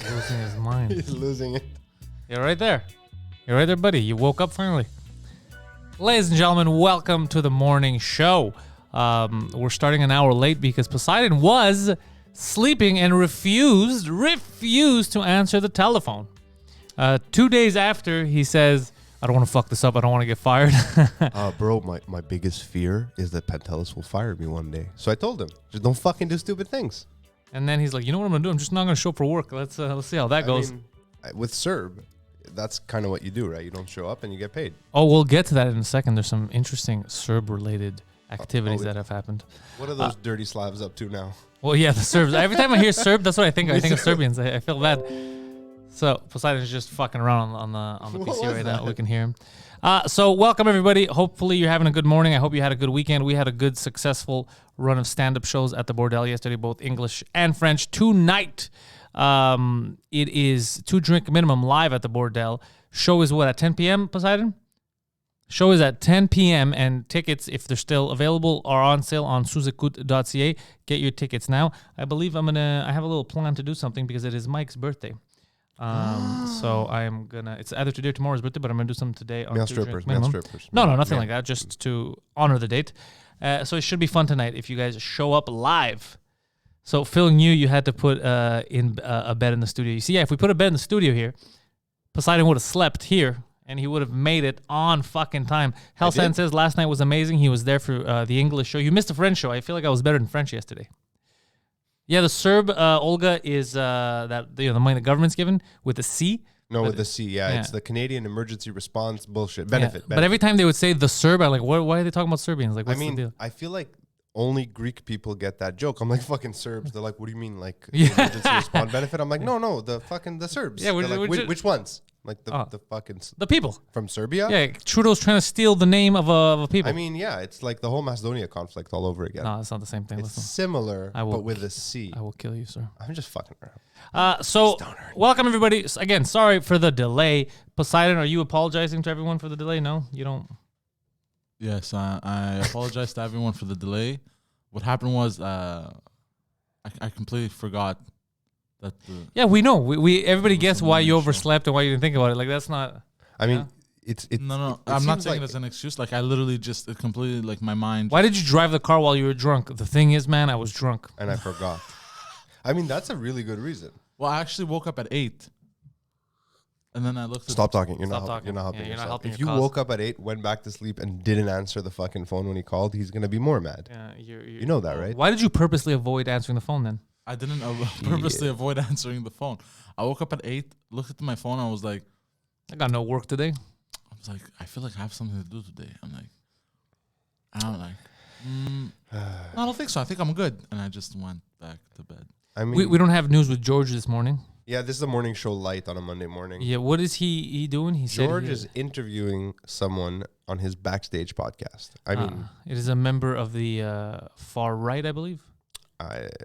Losing his mind. He's losing it. You're right there. You're right there, buddy. You woke up finally. Ladies and gentlemen, welcome to the morning show. We're starting an hour late because Poseidon was sleeping and refused to answer the telephone. 2 days after, he says, I don't want to fuck this up. I don't want to get fired. Bro, my biggest fear is that Pantelis will fire me one day. So I told him, just don't fucking do stupid things. And then he's like, you know what I'm going to do? I'm just not going to show up for work. Let's see how that goes. I mean, with Serb, that's kind of what you do, right? You don't show up and you get paid. Oh, we'll get to that in a second. There's some interesting Serb-related activities that have happened. What are those dirty Slavs up to now? Well, yeah, the Serbs. Every time I hear Serb, that's what I think. I think of Serbians. I feel bad. So Poseidon's just fucking around on the PC right now. We can hear him. So welcome everybody. Hopefully you're having a good morning. I hope you had a good weekend. We had a good, successful run of stand-up shows at the Bordel yesterday, both English and French. Tonight, it is 2-drink minimum live at the Bordel. Show is what, at 10 p.m., Poseidon? Show is at 10 p.m. and tickets, if they're still available, are on sale on suzekut.ca. Get your tickets now. I believe I have a little plan to do something because it is Mike's birthday. So I'm gonna. It's either today or tomorrow's birthday, but I'm gonna do something today on Male 2-drink strippers. minimum. No, nothing like that. Just to honor the date. So it should be fun tonight if you guys show up live. So Phil knew you had to put in a bed in the studio. You see, yeah, if we put a bed in the studio here, Poseidon would have slept here. And he would have made it on fucking time. Hellsand says last night was amazing. He was there for the English show. You missed the French show. I feel like I was better than French yesterday. Yeah, the Serb Olga is that the money the government's given with the C. No, with the C. Yeah, it's the Canadian Emergency Response bullshit benefit. But every time they would say the Serb, I'm like, why are they talking about Serbians? Like, what's the deal? I feel like only Greek people get that joke. I'm like, fucking Serbs. They're like, what do you mean, like emergency response benefit? I'm like, no, the Serbs. Yeah, like, which ones? Like the people from Serbia. Yeah, Trudeau's trying to steal the name of a people. I mean, yeah, it's like the whole Macedonia conflict all over again. No, it's not the same thing. It's similar, but with a C. I will kill you, sir. I'm just fucking around. So welcome everybody. Again, sorry for the delay. Poseidon, are you apologizing to everyone for the delay? No, you don't. Yes, I apologize to everyone for the delay. What happened was I completely forgot. Yeah, we know. We everybody gets why you overslept and why you didn't think about it. Like that's not. I mean, it's no. I'm not saying it as an excuse. Like I literally just completely like my mind. Why did you drive the car while you were drunk? The thing is, man, I was drunk and I forgot. I mean, that's a really good reason. Well, I actually woke up at 8, and then I looked. Stop talking. You're not helping you're yourself. not helping if you woke up at 8, went back to sleep, and didn't answer the fucking phone when he called, he's gonna be more mad. Yeah, you know that, right? Why did you purposely avoid answering the phone then? I didn't purposely avoid answering the phone. I woke up at 8, looked at my phone, and I was like, I got no work today. I was like, I feel like I have something to do today. I don't think so. I think I'm good. And I just went back to bed. I mean, we don't have news with George this morning. Yeah, this is a morning show light on a Monday morning. Yeah, what is he doing? George is interviewing someone on his backstage podcast. I mean, it is a member of the far right, I believe.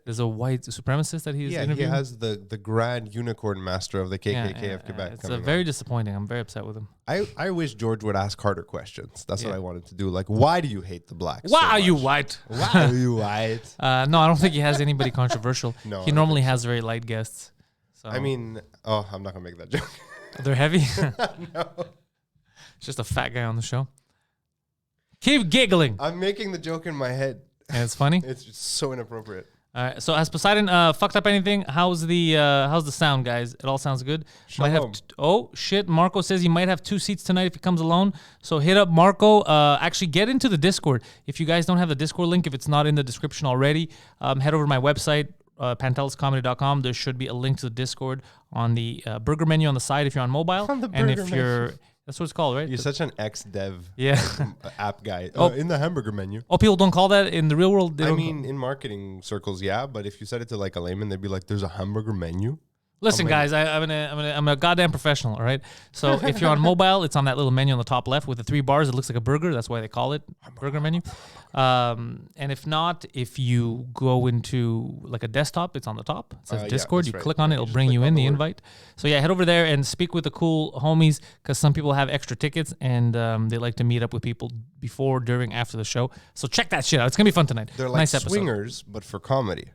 There's a white supremacist that he's interviewing. Yeah, he has the grand unicorn master of the KKK of Quebec. It's very disappointing. I'm very upset with him. I wish George would ask harder questions. That's what I wanted to do. Like, why do you hate the blacks? Why are you white? Why are you white? No, I don't think he has anybody controversial. No, he normally has very light guests. So. I mean, I'm not going to make that joke. They're heavy? No. It's just a fat guy on the show. Keep giggling. I'm making the joke in my head. And it's funny. It's just so inappropriate. All right. So has Poseidon fucked up anything? How's the sound, guys? It all sounds good. Might have oh shit! Marco says he might have 2 seats tonight if he comes alone. So hit up Marco. Actually, get into the Discord. If you guys don't have the Discord link, if it's not in the description already, head over to my website, panteliscomedy.com. There should be a link to the Discord on the burger menu on the side if you're on mobile. And if you're that's what it's called, right? You're such an ex-dev app guy. In the hamburger menu. Oh, people don't call that in the real world? I mean, in marketing circles, yeah. But if you said it to like a layman, they'd be like, there's a hamburger menu. Listen, guys, I'm a goddamn professional, all right? So if you're on mobile, it's on that little menu on the top left with the 3 bars. It looks like a burger. That's why they call it burger menu. And if not, if you go into like a desktop, it's on the top. It says Discord. You click on it. It'll bring you in the invite. So yeah, head over there and speak with the cool homies because some people have extra tickets and they like to meet up with people before, during, after the show. So check that shit out. It's going to be fun tonight. They're like swingers, but for comedy.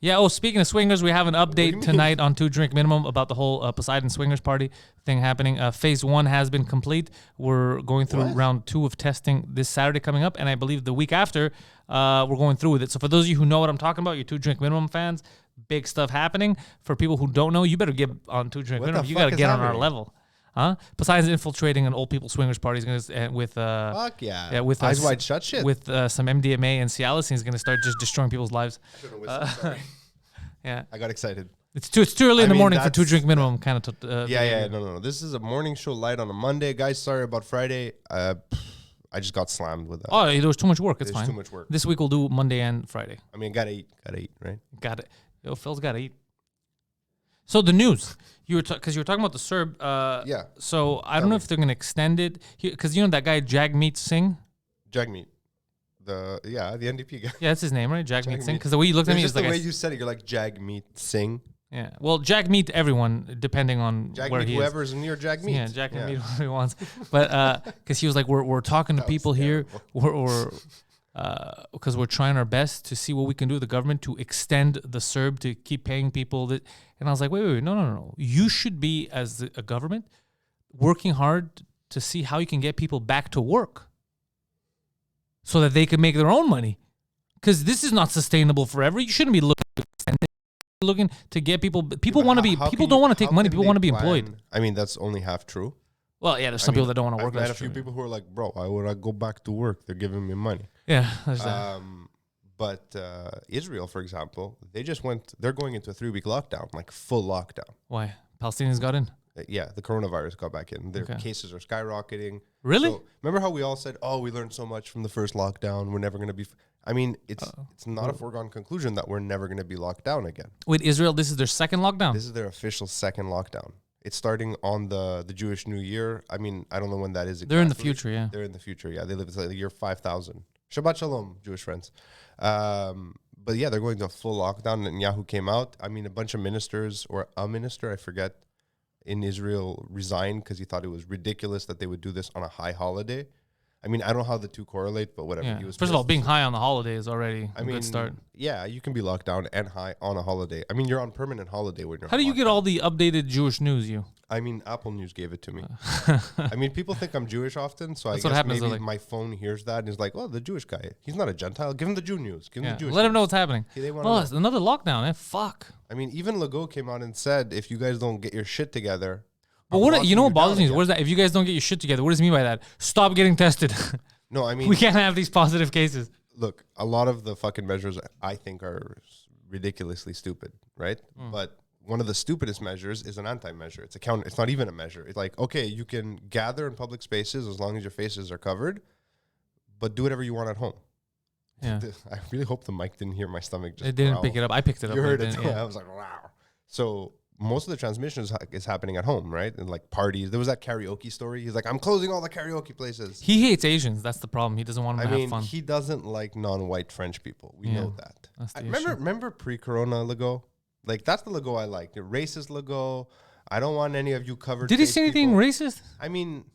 Yeah. Oh, speaking of swingers, we have an do you update mean? tonight on 2 Drink Minimum about the whole Poseidon swingers party thing happening. Phase 1 has been complete. We're going through What? round 2 of testing this Saturday coming up, and I believe the week after we're going through with it. So for those of you who know what I'm talking about, you 2 Drink Minimum fans, big stuff happening. For people who don't know, you better get on 2 Drink What the Minimum. You fuck got to is get on our happening? level. Huh? Poseidon's infiltrating an old people swingers party. He's gonna with Fuck yeah. yeah, with Eyes wide shut shit. with some MDMA and Cialis, and he's gonna start just destroying people's lives. I should've whistled, sorry. Yeah, I got excited. it's too early in I the mean, morning for 2 that's- Drink Minimum kind of. Yeah. No. This is a morning show light on a Monday. Guys, sorry about Friday. I just got slammed with that. Oh, there was too much work. It's There's fine. too much work. This week we'll do Monday and Friday. I mean, gotta eat, right? Got it. Yo, Phil's got to eat. So the news you were because you were talking about the Serb. Yeah. So I Tell don't know me. if they're gonna extend it because you know that guy Jagmeet Singh. Jagmeet. The NDP guy. Yeah, that's his name, right? Jagmeet Singh. Jagmeet. Because the way you looked at It's me just is the like way you said it. You're like Jagmeet Singh. yeah. Well, Jagmeet everyone depending on where Jagmeet, he is. whoever's near Jagmeet. Yeah, Jack can meet whoever he wants. But because he was like, we're talking to That was people here, terrible. because we're trying our best to see what we can do with the government to extend the CERB to keep paying people. And I was like, wait, no. You should be, as a government, working hard to see how you can get people back to work so that they can make their own money. Because this is not sustainable forever. You shouldn't be looking to extend it. Looking to get people. People want to be. People don't want to take money. People want to be employed. I mean, that's only half true. Well, yeah, there's some people that don't want to work. I've met That's a few true. people who are like, bro, why would I go back to work? They're giving me money. Yeah, there's that. But Israel, for example, they're going into a 3-week lockdown, like full lockdown. Why? Palestinians got in? Yeah, the coronavirus got back in. Their Okay. cases are skyrocketing. Really? So, remember how we all said, oh, we learned so much from the first lockdown. We're never going to be... I mean, it's not a foregone conclusion that we're never going to be locked down again. Wait, Israel, this is their second lockdown? This is their official second lockdown. It's starting on the Jewish New Year. I mean, I don't know when that is exactly. They're in the future, yeah. They're in the future, yeah. They live in the year 5000. Shabbat Shalom, Jewish friends. But yeah, they're going to a full lockdown. And Yahoo came out. I mean, a bunch of ministers, or a minister, I forget, in Israel resigned because he thought it was ridiculous that they would do this on a high holiday. I mean, I don't know how the two correlate, but whatever. Yeah. He was First of all, pissed. being high on the holiday is already a good start. Yeah, you can be locked down and high on a holiday. I mean, you're on permanent holiday when you're How do you locked get down. all the updated Jewish news, you? I mean, Apple News gave it to me. I mean, people think I'm Jewish often, so That's I what guess happens, maybe like- my phone hears that and is like, "Oh, the Jewish guy. He's not a Gentile. Give him the Jew news. Give him Yeah. the Jewish Let them know news." what's happening. They wanna Oh, know. it's another lockdown, man. Fuck. I mean, even Legault came out and said, "If you guys don't get your shit together." But I'm what locking you know what down bothers me is again." what is that? If you guys don't get your shit together, what does it mean by that? Stop getting tested. No, I mean, We can't have these positive cases. look, a lot of the fucking measures I think are ridiculously stupid, right? Hmm. But one of the stupidest measures is an anti-measure. It's it's not even a measure. It's like, okay, you can gather in public spaces as long as your faces are covered, but do whatever you want at home. Yeah. I really hope the mic didn't hear my stomach just It didn't growl. pick it up. I picked it up. You but heard it didn't, too. yeah. I was like, wow. So most of the transmission is happening at home, right? And like parties. There was that karaoke story. He's like, I'm closing all the karaoke places. He hates Asians. That's the problem. He doesn't want them I to mean, have fun. he doesn't like non-white French people. We Yeah, know that. that's the Remember pre-corona Legault? Like, that's the Legault I like. The racist Legault. I don't want any of you covered. Did he face say anything people. racist? I mean,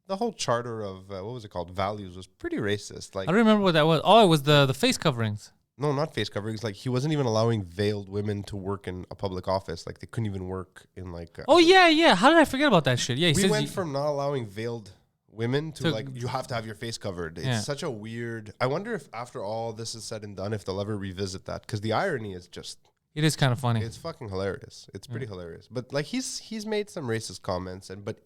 the whole charter of, what was it called? Values was pretty racist. Like, I don't remember what that was. Oh, it was the face coverings. no, not face coverings. Like, he wasn't even allowing veiled women to work in a public office. Like, they couldn't even work in like. Oh yeah. How did I forget about that shit? Yeah, he We says went from not allowing veiled women to like you have to have your face covered. It's Yeah. such a weird. I wonder if after all this is said and done, if they'll ever revisit that, because the irony is just it is kind of funny. it's fucking hilarious. It's pretty hilarious. But like he's made some racist comments but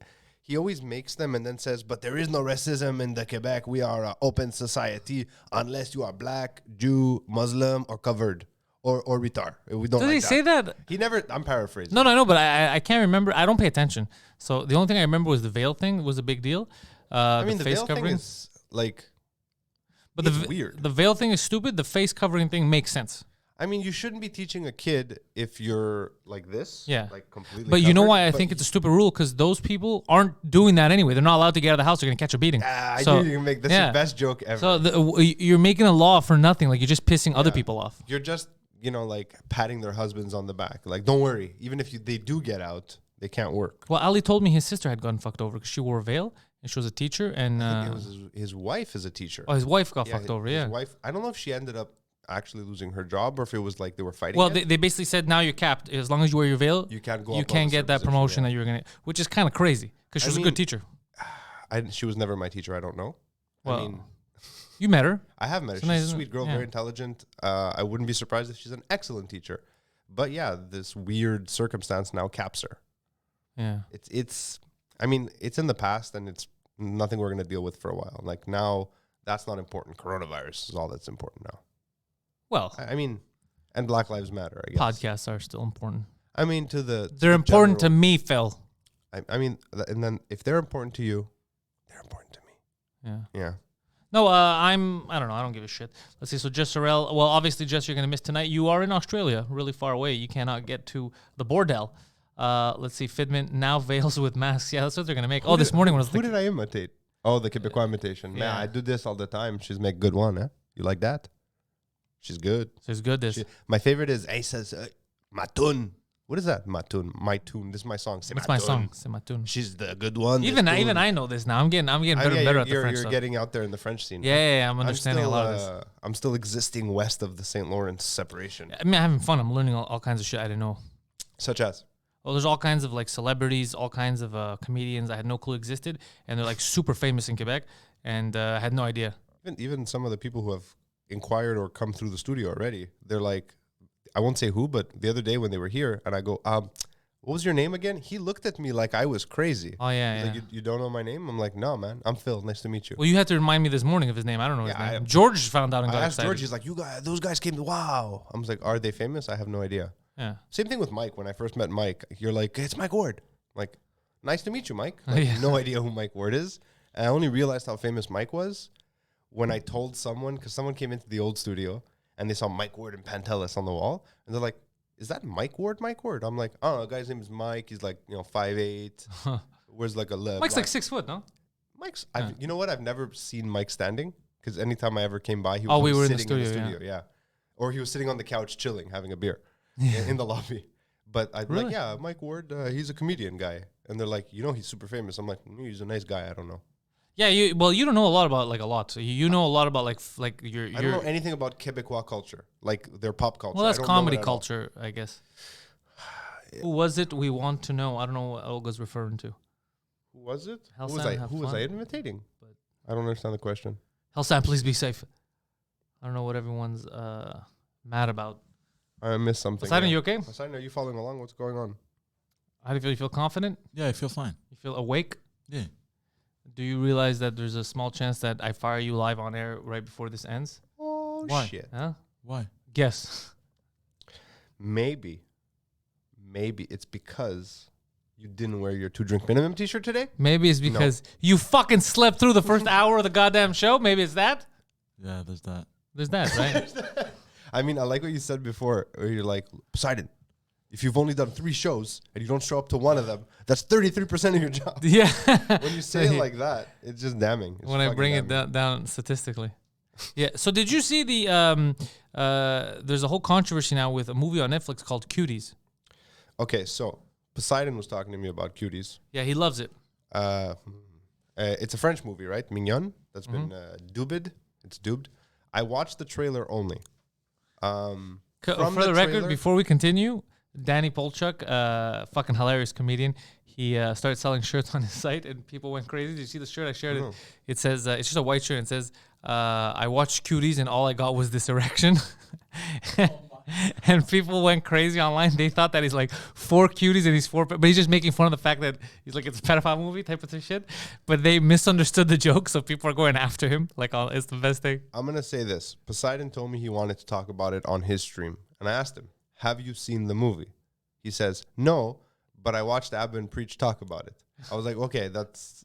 he always makes them and then says, but there is no racism in the Quebec. We are an open society unless you are black, Jew, Muslim, or covered or retard. We don't. Did like he say that? He never. I'm paraphrasing. No, I know, but I can't remember. I don't pay attention. So the only thing I remember was the veil thing was a big deal. I mean the face veil thing covering. is like. But it's weird. The veil thing is stupid. The face covering thing makes sense. I mean, you shouldn't be teaching a kid if you're like this. Yeah. Like completely. But you know covered, why I but think it's a stupid rule? Because those people aren't doing that anyway. They're not allowed to get out of the house. They're going to catch a beating. I So, knew you can make this yeah. the best joke ever. So you're making a law for nothing. Like you're just pissing other people off. You're just, like patting their husbands on the back. Like, don't worry. Even if they do get out, they can't work. Well, Ali told me his sister had gotten fucked over because she wore a veil and she was a teacher. And I think it was his wife is a teacher. his wife got Yeah, fucked over. his Yeah. wife. I don't know if she ended up. actually losing her job or if it was like they were fighting. Well, it. they basically said now you're capped. As long as you wear your veil, You can't go. you up can't above a get that certain promotion position, that you were gonna, which is kind of crazy because she was a mean, good teacher. She was never my teacher. I don't know. Well, I mean, you met her. I have met her. It's nice, She's a isn't sweet it? girl, Yeah. very intelligent. I wouldn't be surprised if she's an excellent teacher. But yeah, this weird circumstance now caps her. Yeah. It's. I mean, it's in the past, and it's nothing we're gonna deal with for a while. Like now, that's not important. Coronavirus is all that's important now. Well, I mean, and Black Lives Matter. I guess podcasts are still important. I mean, They're important to me, Phil. I mean, and then if they're important to you, they're important to me. Yeah. Yeah. No, I don't know. I don't give a shit. Let's see. So, Jess Sorrell. Well, obviously, Jess, you're going to miss tonight. You are in Australia, really far away. You cannot get to the bordel. Let's see. Fidman now veils with masks. Yeah, that's what they're going to make. This morning was Who did I imitate? Oh, the Quebecois imitation. Yeah. Yeah, I do this all the time. She's make good one, eh? You like that? She's good. So it's good. This. My favorite is, he says, Matun. What is that? Matun. My tune. This is my song. It's my song. C'est ma tune. She's the good one. Even I know this now. I'm getting better and better at the French You're stuff. getting out there in the French scene. Yeah, I'm understanding a lot of this. I'm still existing west of the St. Lawrence separation. I mean, I'm having fun. I'm learning all kinds of shit I didn't know. Such as? Well, there's all kinds of like celebrities, all kinds of comedians I had no clue existed, and they're like super famous in Quebec, and I had no idea. Even some of the people who have inquired or come through the studio already, they're like, I won't say who, but the other day when they were here, and I go, what was your name again? He looked at me like I was crazy. Oh, yeah, He's yeah. like, you don't know my name? I'm like, no, man. I'm Phil. Nice to meet you. Well, you had to remind me this morning of his name. I don't know his name. George found out and I got asked excited. George. He's like, those guys came. Wow. I was like, are they famous? I have no idea. Yeah. Same thing with Mike. When I first met Mike, you're like, it's Mike Ward. I'm like, nice to meet you, Mike. Like, Yeah. no idea who Mike Ward is. And I only realized how famous Mike was when I told someone, because someone came into the old studio and they saw Mike Ward and Pantelis on the wall. And they're like, is that Mike Ward? Mike Ward? I'm like, oh, the guy's name is Mike. He's like, 5'8". Wears like a Mike's like 6 foot, no? Mike's. You know what? I've never seen Mike standing because anytime I ever came by, he Oh, we was were in the sitting studio, yeah. Or he was sitting on the couch chilling, having a beer in the lobby. But I'd be Really? like, yeah, Mike Ward, he's a comedian guy. And they're like, he's super famous. I'm like, he's a nice guy. I don't know. Yeah, you don't know a lot about like a lot. So you know a lot about like your. I don't know anything about Quebecois culture, like their pop culture. Well, that's I don't know comedy it at all. culture, I guess. Who was it? We want to know. I don't know what Olga's referring to. Who was it? Halsan, Who was I imitating? I don't understand the question. Halsan, please be safe. I don't know what everyone's mad about. I missed something. Poseidon, you okay? Poseidon, are you following along? What's going on? How do you feel? You feel confident? Yeah, I feel fine. You feel awake? Yeah. Do you realize that there's a small chance that I fire you live on air right before this ends? Oh, Why? shit. Huh? Why? Guess. Maybe it's because you didn't wear your 2 drink minimum t-shirt today. Maybe it's because you fucking slept through the first hour of the goddamn show. Maybe it's that. Yeah, there's that. There's that, right? I mean, I like what you said before, where you're like, Poseidon, if you've only done 3 shows and you don't show up to one of them, that's 33% of your job. Yeah. When you say it like that, it's just damning. It's When I fucking bring it damning. down statistically. Yeah. So did you see the there's a whole controversy now with a movie on Netflix called Cuties. Okay, so Poseidon was talking to me about Cuties. Yeah, he loves it. It's a French movie, right? Mignon. That's been dubbed. It's dubbed. I watched the trailer only. For From the the record, trailer- before we continue, Danny Polchuk, fucking hilarious comedian, he started selling shirts on his site and people went crazy. Did you see the shirt? I shared it. It says, it's just a white shirt and it says, I watched Cuties and all I got was this erection. And people went crazy online. They thought that he's like 4 cuties and he's 4, but he's just making fun of the fact that he's like, it's a pedophile movie type of shit. But they misunderstood the joke, so people are going after him. Like, it's the best thing. I'm going to say this. Poseidon told me he wanted to talk about it on his stream. And I asked him, have you seen the movie? He says, no, but I watched Abba and Preach talk about it. I was like, okay, that's...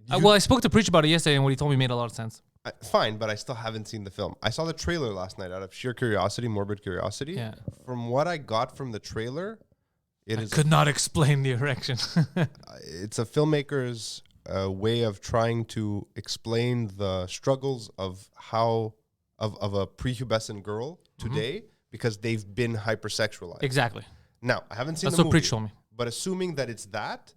Well, I spoke to Preach about it yesterday, and what he told me made a lot of sense. Fine, but I still haven't seen the film. I saw the trailer last night out of sheer curiosity, morbid curiosity. Yeah. From what I got from the trailer, Could not explain the erection. it's a filmmaker's way of trying to explain the struggles of a prepubescent girl today because they've been hypersexualized. Exactly. Now, I haven't seen That's the what movie, Preach told me. but assuming that it's that,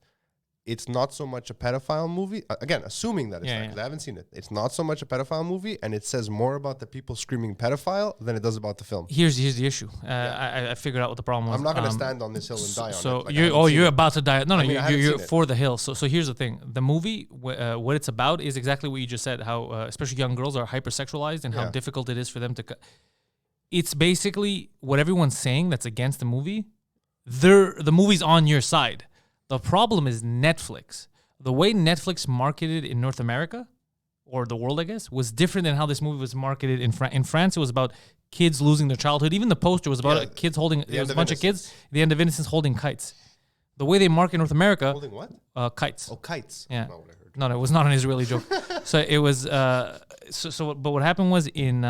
it's not so much a pedophile movie. Again, assuming that it's not, because I haven't seen it. It's not so much a pedophile movie, and it says more about the people screaming pedophile than it does about the film. Here's the issue. I figured out what the problem was. I'm not going to stand on this hill and die on it. So Like, you're about to die. No, you're seen it. for the hill. So here's the thing. The movie, what it's about is exactly what you just said, how especially young girls are hypersexualized and how difficult it is for them to... It's basically what everyone's saying that's against the movie. The movie's on your side. The problem is Netflix. The way Netflix marketed in North America, or the world, I guess, was different than how this movie was marketed in France. In France, it was about kids losing their childhood. Even the poster was about kids holding... There was a bunch of kids, the end of innocence, holding kites. The way they market in North America... Holding what? Kites. Oh, kites. Yeah. Not what I heard. No, it was not an Israeli joke. So it was... But what happened was in...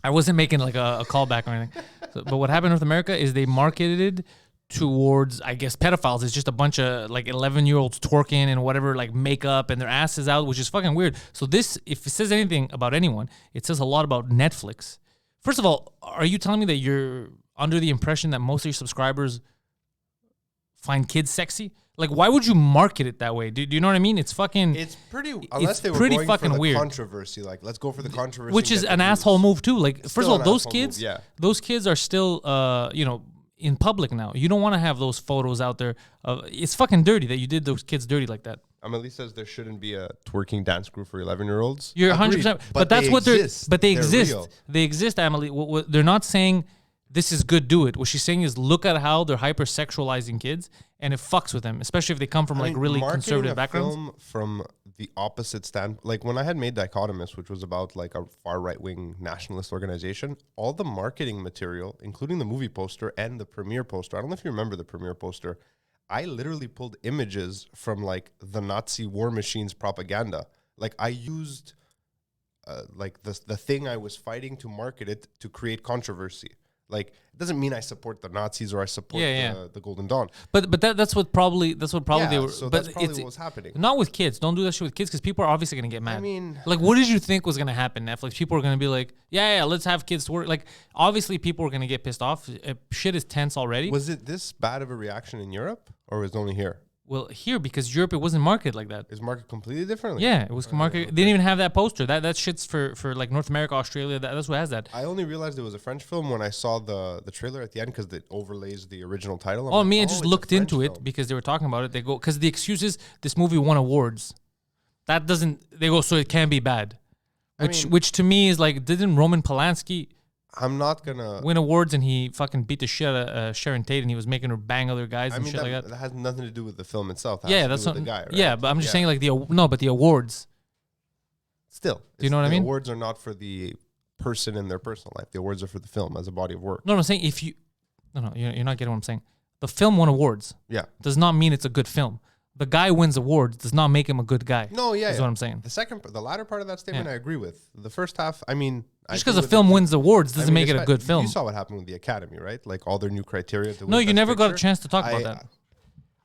I wasn't making like a callback or anything. But what happened in North America is they marketed towards, I guess, pedophiles. It's just a bunch of like 11-year-olds twerking and whatever, like makeup and their asses out, which is fucking weird. So this, if it says anything about anyone, it says a lot about Netflix. First of all, are you telling me that you're under the impression that most of your subscribers find kids sexy? Like, why would you market it that way? Do you know what I mean? It's fucking... It's pretty... Unless they were pretty going fucking for the weird. controversy. Like, let's go for the controversy. Which is an asshole move, too. Like, first of all, those kids... Those kids are still, in public now. You don't want to have those photos out there. It's fucking dirty that you did those kids dirty like that. Amelie says there shouldn't be a twerking dance group for 11-year-olds. You're 100%. But that's what they're... But they exist. Real. They exist, Amelie. They're not saying... This is good, do it. What she's saying is look at how they're hypersexualizing kids, and it fucks with them, especially if they come from really conservative backgrounds. Film from the opposite stand, like when I had made Dichotomous, which was about like a far right-wing nationalist organization, all the marketing material, including the movie poster and the premiere poster, I don't know if you remember the premiere poster, I literally pulled images from like the Nazi war machine's propaganda. Like I used like the thing I was fighting to market it to create controversy. Like it doesn't mean I support the Nazis or I support the Golden Dawn. But that's what probably they were. So but that's probably what was happening. Not with kids. Don't do that shit with kids because people are obviously gonna get mad. I mean, like, what did you think was gonna happen? Netflix people are gonna be like, yeah, let's have kids work. Like, obviously people are gonna get pissed off. Shit is tense already. Was it this bad of a reaction in Europe, or was it only here? Well, here, because Europe, it wasn't marketed like that. It's marketed completely differently. Yeah, it was marketed. They didn't even have that poster. That shit's for like North America, Australia. That's what has that. I only realized it was a French film when I saw the trailer at the end because it overlays the original title. I just looked into it because they were talking about it. They go, because the excuse is this movie won awards. That doesn't, they go, so it can be bad. Which to me is like, didn't Roman Polanski... I'm not gonna win awards, and he fucking beat the shit out of Sharon Tate, and he was making her bang other guys and shit like that. That has nothing to do with the film itself. That's not the guy. Right? Yeah, but I'm just saying like but the awards. Still, do you know what I mean? The awards are not for the person in their personal life. The awards are for the film as a body of work. No, I'm saying if you, you're not getting what I'm saying. The film won awards. Yeah, does not mean it's a good film. The guy wins awards does not make him a good guy. No, is what I'm saying. The latter part of that statement I agree with. The first half, I mean. Just because a film wins awards doesn't make it a good film. You saw what happened with the Academy, right? Like all their new criteria. No, you never got a chance to talk about that.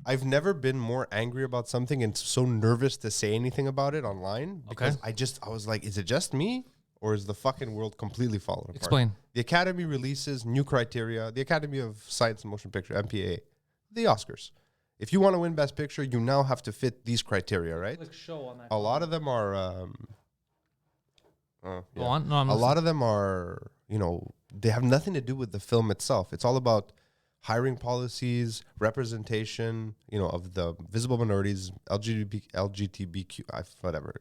I've never been more angry about something and so nervous to say anything about it online because I was like, is it just me or is the fucking world completely falling apart? Explain. The Academy releases new criteria. The Academy of Science and Motion Picture, MPA, the Oscars. If you want to win Best Picture, you now have to fit these criteria, right? A lot of them are... Go on. No, a lot of them are, they have nothing to do with the film itself. It's all about hiring policies, representation, of the visible minorities, LGBTQ, whatever.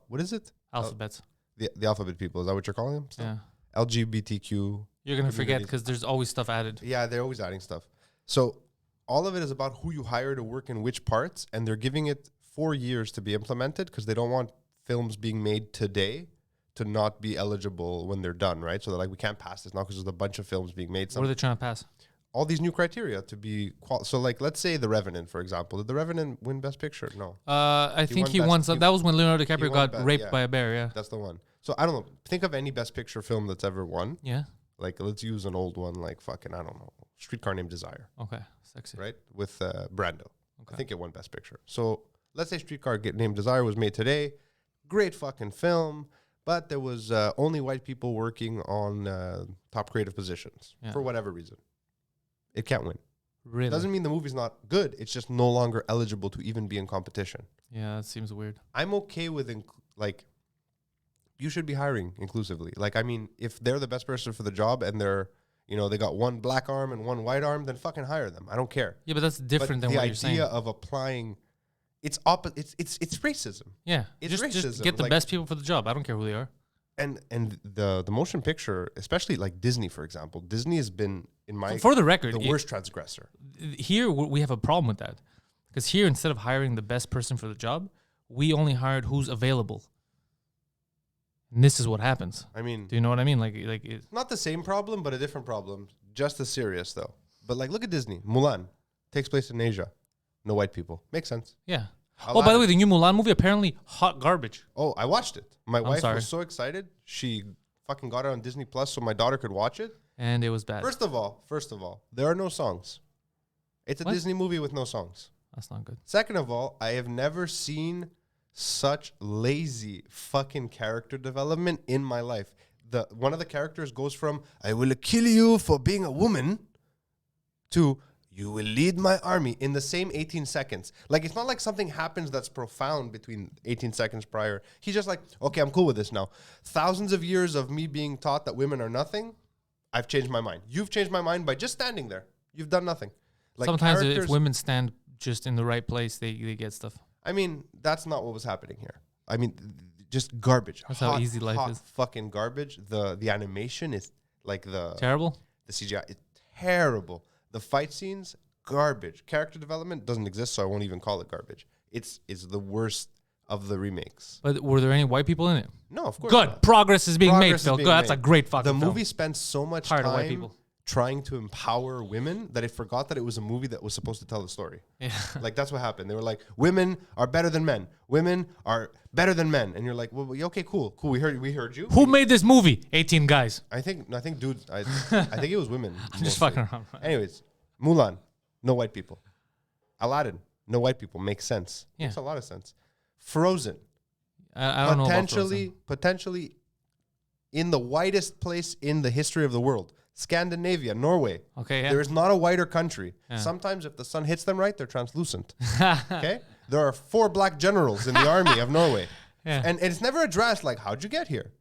What is it? Alphabets. The alphabet people. Is that what you're calling them? Still? Yeah. LGBTQ. You're going to forget because there's always stuff added. Yeah, they're always adding stuff. So all of it is about who you hire to work in which parts, and they're giving it 4 years to be implemented because they don't want films being made today to not be eligible when they're done, right? So they're like, we can't pass this now because there's a bunch of films being made. What are they trying to pass? All these new criteria to be... So like, let's say The Revenant, for example. Did The Revenant win Best Picture? No. I think he won some. That was when Leonardo DiCaprio got raped by a bear, yeah. That's the one. So I don't know. Think of any Best Picture film that's ever won. Yeah. Like, let's use an old one like fucking, I don't know, Streetcar Named Desire. Okay, sexy. Right? With Brando. Okay. I think it won Best Picture. So let's say Streetcar Named Desire was made today. Great fucking film. But there was only white people working on top creative positions for whatever reason. It can't win, Really? Doesn't mean the movie's not good. It's just no longer eligible to even be in competition. Yeah, that seems weird. I'm okay with you should be hiring inclusively. Like, I mean, if they're the best person for the job and they're, they got one black arm and one white arm, then fucking hire them. I don't care. Yeah, but that's different than what you're saying. The idea of applying, it's racism. Yeah, It's just racism. get the Like- best people for the job. I don't care who they are. And the motion picture, especially like Disney, for example, Disney has been, in my For the record, the worst transgressor. here we have a problem with that, because here, instead of hiring the best person for the job, we only hired who's available. And this is what happens. I mean, Do you know what I mean? Like it, not the same problem, but a different problem. Just as serious, though. But like, look at Disney. Mulan takes place in Asia. No white people. Makes sense. yeah. Oh, by the way, the new Mulan movie, apparently hot garbage. Oh, I watched it. My wife sorry. was so excited. She fucking got it on Disney Plus so my daughter could watch it. And it was bad. First of all, there are no songs. It's a What? Disney movie with no songs. That's not good. Second of all, I have never seen such lazy fucking character development in my life. One of the characters goes from "I will kill you for being a woman" to "You will lead my army" in the same 18 seconds. Like, it's not like something happens that's profound between 18 seconds prior. He's just like, okay, I'm cool with this now. Thousands of years of me being taught that women are nothing, I've changed my mind. You've changed my mind by just standing there. You've done nothing. Like, Sometimes if characters- women stand just in the right place, they get stuff. I mean, that's not what was happening here. I mean, just garbage. That's how easy life is. Fucking garbage. The animation is like the Terrible. CGI is terrible. The fight scenes, garbage. Character development doesn't exist, so I won't even call it garbage. It's the worst of the remakes. But were there any white people in it? No, of course Good. not. Progress is being Progress made, is Phil. being Good. That's made. a great fucking The film. movie spent so much Tired of white time people. trying to empower women that it forgot that it was a movie that was supposed to tell the story. Yeah. Like, that's what happened. They were like, women are better than men. Women are better than men. And you're like, well, okay, cool. We heard you. Who made this movie? 18 guys. I think dudes. I think it was women. I'm just mostly. fucking around. Anyways, Mulan, no white people. Aladdin, no white people. Makes sense. Yeah. Makes a lot of sense. Frozen, I don't know about Frozen. potentially in the whitest place in the history of the world. Scandinavia, Norway. Okay, yeah. There is not a whiter country. Yeah. Sometimes if the sun hits them right, they're translucent. Okay? There are 4 black generals in the army of Norway. Yeah. And it's never addressed like, how'd you get here?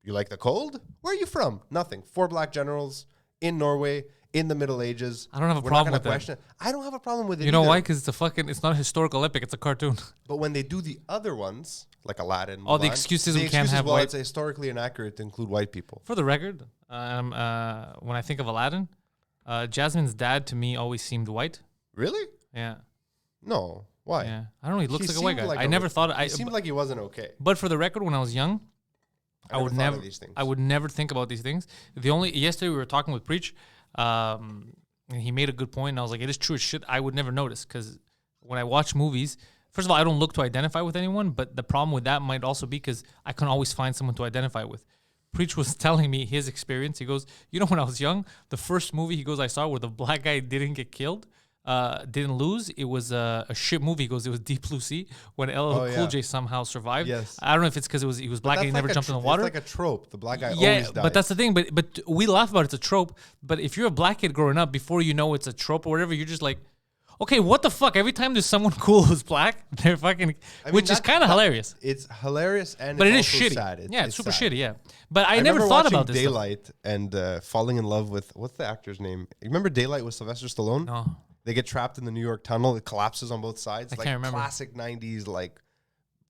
You like the cold? Where are you from? Nothing. 4 black generals in Norway in the Middle Ages. I don't have a We're problem not with gonna that. I don't have a problem with it You know either. why? Because it's not a historical epic. It's a cartoon. But when they do the other ones, like Aladdin, Oh, the Mulan, excuses we can't have well, white- it's historically inaccurate to include white people. For the record, when I think of Aladdin, Jasmine's dad to me always seemed white. Really? Yeah. No. Why? Yeah. I don't know. He looks He like a white seemed guy. like I a never ri- thought. He seemed like he wasn't okay. But for the record, when I was young, I would thought of never. these things. I would never think about these things. Yesterday we were talking with Preach. And he made a good point, and I was like, it is true as shit. I would never notice, because when I watch movies, first of all, I don't look to identify with anyone, but the problem with that might also be because I can always find someone to identify with. Preach was telling me his experience. He goes, when I was young, the first movie I saw where the black guy didn't get killed, didn't lose, it was a shit movie. He goes, it was Deep Blue Sea, when LL Cool J somehow survived. Yes. I don't know if it's because he was black and he never jumped in the water. It's like a trope. The black guy Yeah, always dies. but that's the thing. But we laugh about it's a trope. But if you're a black kid growing up, before you know it's a trope or whatever, you're just like, okay, what the fuck? Every time there's someone cool who's black, they're fucking, which is kind of hilarious. It's hilarious and But it it's is also shitty. sad. Yeah, it's super sad. shitty. Yeah, but I never remember thought watching about this. Daylight and falling in love with, what's the actor's name? You remember Daylight with Sylvester Stallone? No. They get trapped in the New York tunnel. It collapses on both sides. I Like can't remember. classic 90s, like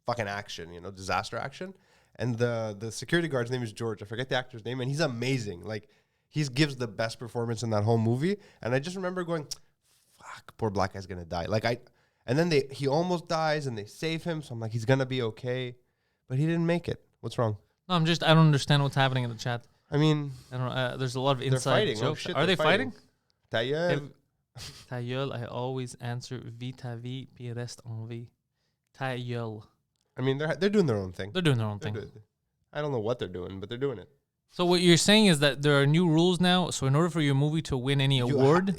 fucking action, disaster action. And the security guard's name is George. I forget the actor's name. And he's amazing. Like, he gives the best performance in that whole movie. And I just remember going, fuck, poor black guy's going to die. And then he almost dies and they save him. So I'm like, he's going to be okay. But he didn't make it. What's wrong? No, I don't understand what's happening in the chat. I mean, I don't know. There's a lot of they're inside fighting. Oh, jokes. shit, Are they they're fighting? Ta gueule. Ta gueule, I always answer vie ta vie, puis reste en vie. Ta gueule. I mean, they're doing their own thing. They're doing their own They're thing. doing- I don't know what they're doing, but they're doing it. So what you're saying is that there are new rules now. So in order for your movie to win any award,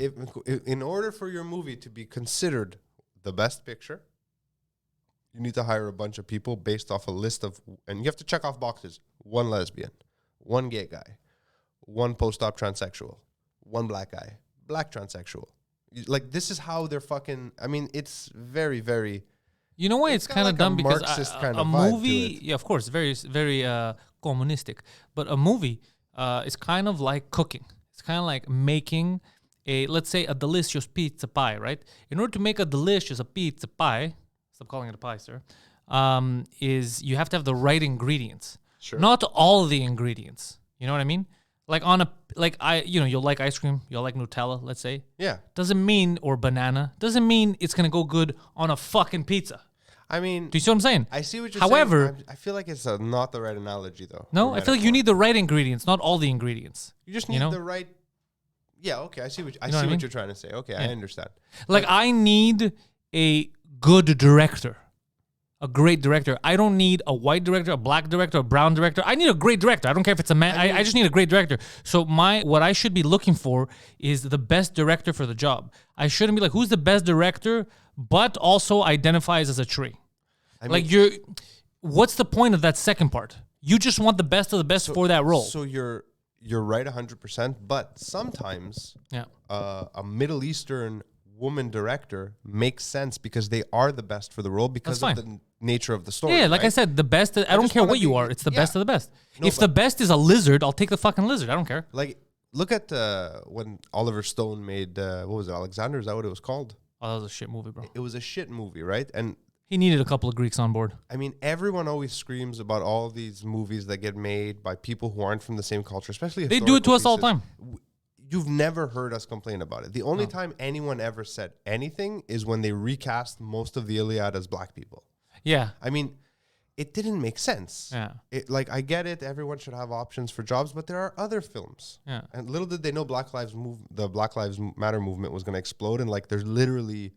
In order for your movie to be considered the best picture, you need to hire a bunch of people based off a list of, and you have to check off boxes: 1 lesbian, 1 gay guy, 1 post-op transsexual, 1 black guy. black transsexual. Like, this is how they're fucking. I mean, it's very, very. You know why it's got kind of like a dumb because Marxist a kind of vibe to movie, it. yeah, of course, very very communistic. But a movie is kind of like cooking. It's kind of like making let's say a delicious pizza pie, right? In order to make a delicious pizza pie, stop calling it a pie, sir. Is you have to have the right ingredients. Sure. Not all the ingredients. You know what I mean? Like you'll like ice cream, you'll like Nutella, let's say. Yeah. Doesn't mean, or banana, doesn't mean it's gonna go good on a fucking pizza. I mean, Do you see what I'm saying? I see what you're However, saying. I feel like it's not the right analogy, though. no, or I feel like you metaphor. need the right ingredients, not all the ingredients. You just need know? the right. Yeah. Okay. I see what know what I mean? you're trying to say. Okay, I understand. Like I need a good director. A great director. I don't need a white director, a black director, a brown director. I need a great director. I don't care if it's a man. I just need a great director. So what I should be looking for is the best director for the job. I shouldn't be like, who's the best director, but also identifies as a tree. What's the point of that second part? You just want the best of the best for that role. So you're right 100%. But sometimes Yeah. a Middle Eastern woman director makes sense because they are the best for the role because That's of the nature of the story. Yeah, like I right? said, the best. I don't just care wanna what you be- are. It's the yeah. best of the best. No, If the best is a lizard, I'll take the fucking lizard. I don't care. Like, look at when Oliver Stone made what was it, Alexander? Is that what it was called? Oh, that was a shit movie, bro. It was a shit movie, right? And He needed a couple of Greeks on board. I mean, everyone always screams about all these movies that get made by people who aren't from the same culture, especially They do it to historical us all the pieces. time. You've never heard us complain about it. The only time anyone ever said anything is when they recast most of the Iliad as black people. Yeah. I mean, it didn't make sense. Yeah. Like, I get it. Everyone should have options for jobs, but there are other films. Yeah. And little did they know the Black Lives Matter movement was going to explode. And like, there's literally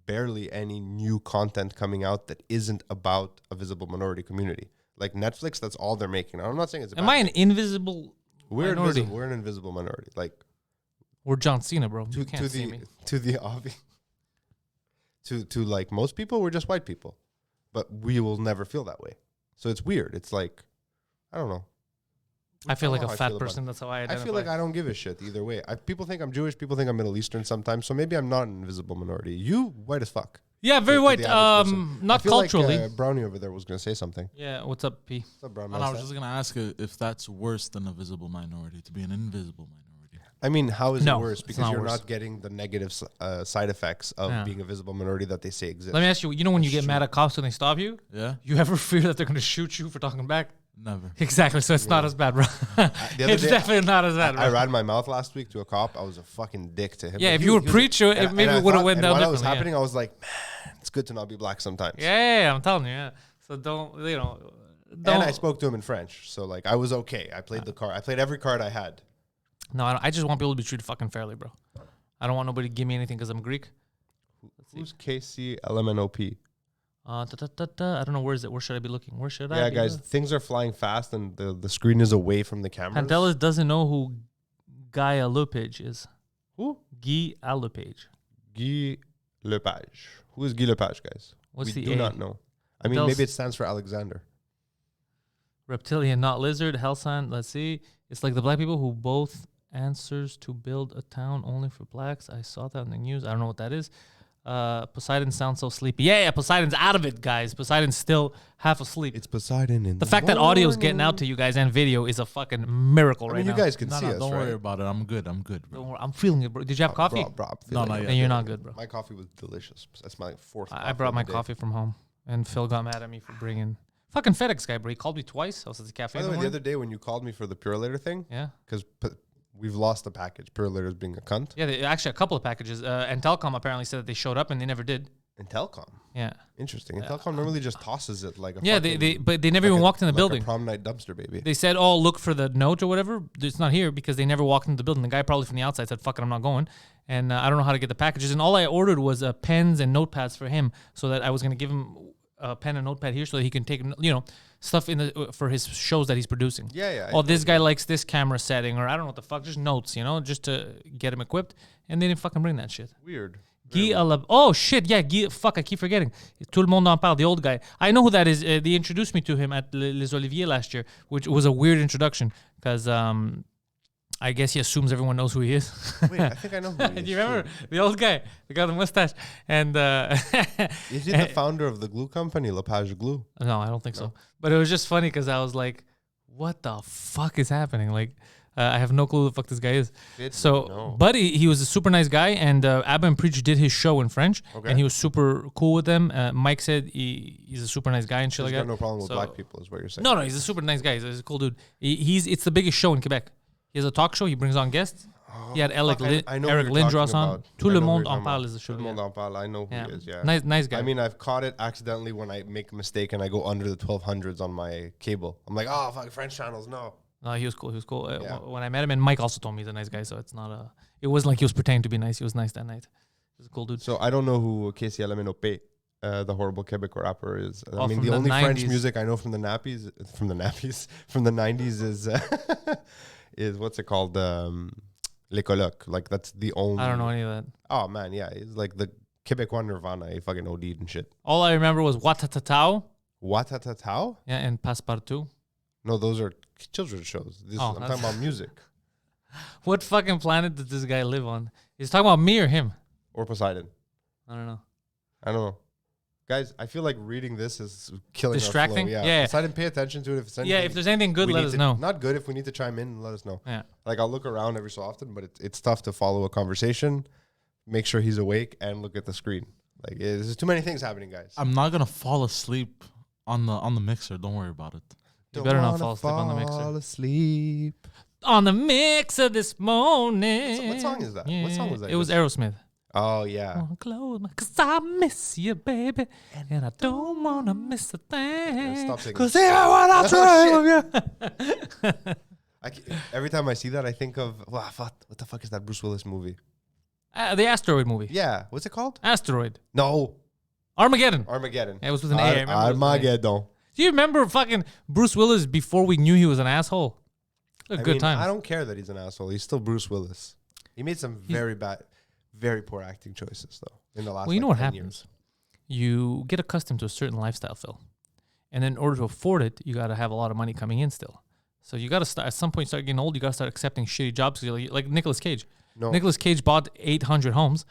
barely any new content coming out that isn't about a visible minority community. Like Netflix, that's all they're making. Now, I'm not saying it's a Am bad I an thing. invisible We're minority? invisible. We're an invisible minority. Like, We're John Cena, bro. You to can't see the me. to the obvious to like most people, we're just white people, but we will never feel that way. So it's weird. It's like, I don't know. I feel don't like know a how I fat feel about person. That's how I I identify. feel like I don't give a shit either way. People think I'm Jewish. People think I'm Middle Eastern sometimes. So maybe I'm not an invisible minority. You white as fuck. yeah, very to white. the average person. I Not feel culturally. Like, Brownie over there was going to say something. Yeah. What's up, P? What's up, Brown? And I was just gonna ask if that's worse than a visible minority, to be an invisible minority. I mean, how is No, it worse? it's Because not you're worse. not getting the negative side effects of Yeah. being a visible minority that they say exist. Let me ask you. You know when you get mad at cops when they stop you, Yeah, you ever fear that they're going to shoot you for talking back? never. Exactly. So it's not as bad, bro. other It's day, definitely not as bad, bro. I ran my mouth last week to a cop. I was a fucking dick to him. Yeah, But if he you was- would he was- preach it, and- maybe and I it would have thought- went and down while it was differently, yeah. happening, I was like, man, it's good to not be black sometimes. Yeah, I'm telling you. Yeah. So don't. And I spoke to him in French, so like I was okay. I played the card. I played every card I had. No, I just want people to be treated fucking fairly, bro. I don't want nobody to give me anything because I'm Greek. Who's KCLMNOP? I don't know where is it. Where should I be looking? Where should I? Yeah, be guys, things are flying fast and the screen is away from the camera. Pantelis doesn't know who Guy Lepage is. Who? Guy Lepage. Guy Lepage. Who is Guy Lepage, guys? What's we the do A? not know. I mean, Pantelis- maybe it stands for Alexander. Reptilian, not lizard. Hell sign. Let's see. It's like the black people who both answers to build a town only for blacks. I saw that in the news. I don't know what that is. Poseidon sounds so sleepy. Yeah, Poseidon's out of it, guys. Poseidon's still half asleep. It's Poseidon in The fact that audio is getting out to you guys and video is a fucking miracle I right mean, now. you guys can No, see us, don't right? worry about it. I'm good, bro. Don't worry, I'm feeling it, bro. Did you have coffee? Bro, I'm No, feeling not it. yet. Then you're not good, bro. My coffee was delicious. That's my like fourth. I brought of my the day. coffee from home, and Phil got mad at me for bringing fucking FedEx guy, bro. He called me twice. I was at the cafe. By in the way, the morning. other day when you called me for the Pure Later thing, Yeah, because we've lost the package. Pure Later is being a cunt. yeah. Actually, a couple of packages. And Telcom apparently said that they showed up and they never did. And Telcom. Yeah, Interesting. And Telcom normally just tosses it like a yeah. fucking- But they never like even a- walked in the like building. a prom night dumpster, baby. They said, "Oh, look for the note or whatever." It's not here because they never walked into the building. The guy probably from the outside said, "Fuck it, I'm not going." And I don't know how to get the packages. And all I ordered was pens and notepads for him, so that I was gonna give him a pen and notepad here, so that he can take stuff in the for his shows that he's producing. Yeah. Oh, this guy likes this camera setting, or I don't know what the fuck, just notes, just to get him equipped. And they didn't fucking bring that shit. Weird. Guy oh shit, yeah, Guy, fuck, I keep forgetting. Tout le monde en parle, the old guy. I know who that is. They introduced me to him at Les Oliviers last year, which was a weird introduction because I I guess he assumes everyone knows who he is. Wait, I think I know who he is. Do you remember too. the old guy, the guy with the mustache? And Is he the founder of the glue company, La Page Glue? no, I don't think so. But it was just funny because I was like, "What the fuck is happening?" Like, I have no clue who the fuck this guy is. So, Buddy, he was a super nice guy, and Abba and Preach did his show in French, and he was super cool with them. Mike said he's a super nice guy and shit like He's that. got no problem with black people, is what you're saying. No, he's a super nice guy. He's a cool dude. It's the biggest show in Quebec. He has a talk show. He brings on guests. He had Eric Lindros on. Tout le monde en parle is the show. Tout le monde en parle. I know who he is. Yeah, nice guy. I mean, I've caught it accidentally when I make a mistake and I go under the 1200s on my cable. I'm like, oh fuck, French channels, no. No, he was cool. He was cool. When I met him, and Mike also told me he's a nice guy. So it's not a. It wasn't like he was pretending to be nice. He was nice that night. He was a cool dude. So I don't know who Casey Alaminope, the horrible Quebec rapper, is. I mean, from the only 90s. French music I know from the 90s is what's it called? Les Colocs. Like that's the only. I don't know any of that. Oh man, yeah, it's like the Quebecois Nirvana. He fucking OD'd and shit. All I remember was Watatatao. Watatatao? Yeah, and Passepartout. No, those are children's shows. I'm talking about music. What fucking planet did this guy live on? He's talking about me or him? Or Poseidon. I don't know. I don't know. Guys, I feel like reading this is killing Distracting? our flow. Yeah. Poseidon, pay attention to it. If it's anything, If there's anything good, we let need us to- know. Not good. If we need to chime in, let us know. Yeah. Like I'll look around every so often, but it's tough to follow a conversation, make sure he's awake, and look at the screen. Like there's too many things happening, guys. I'm not gonna fall asleep on the mixer. Don't worry about it. You better not fall asleep on the mixer. Fall asleep. On the mixer this morning. What song is that? What song was that? It was Aerosmith. Oh yeah. Cause I miss you, baby, and I don't wanna miss a thing. Stop singing. Cause even when I dream of you. Every time I see that, I think of what the fuck is that Bruce Willis movie? The Asteroid movie. Yeah, what's it called? Asteroid. No, Armageddon. Armageddon. Yeah, it was with an A. I remember it was with an A. Armageddon. Do you remember fucking Bruce Willis before we knew he was an asshole? Good time. I don't care that he's an asshole. He's still Bruce Willis. He made some very poor acting choices though in the last. Well, you know what 10 happens? years. You get accustomed to a certain lifestyle, Phil, and then in order to afford it, you got to have a lot of money coming in still. So you got to start at some point. Start getting old. You got to start accepting shitty jobs. Cause you're like Nicolas Cage. No, Nicolas Cage bought 800 homes.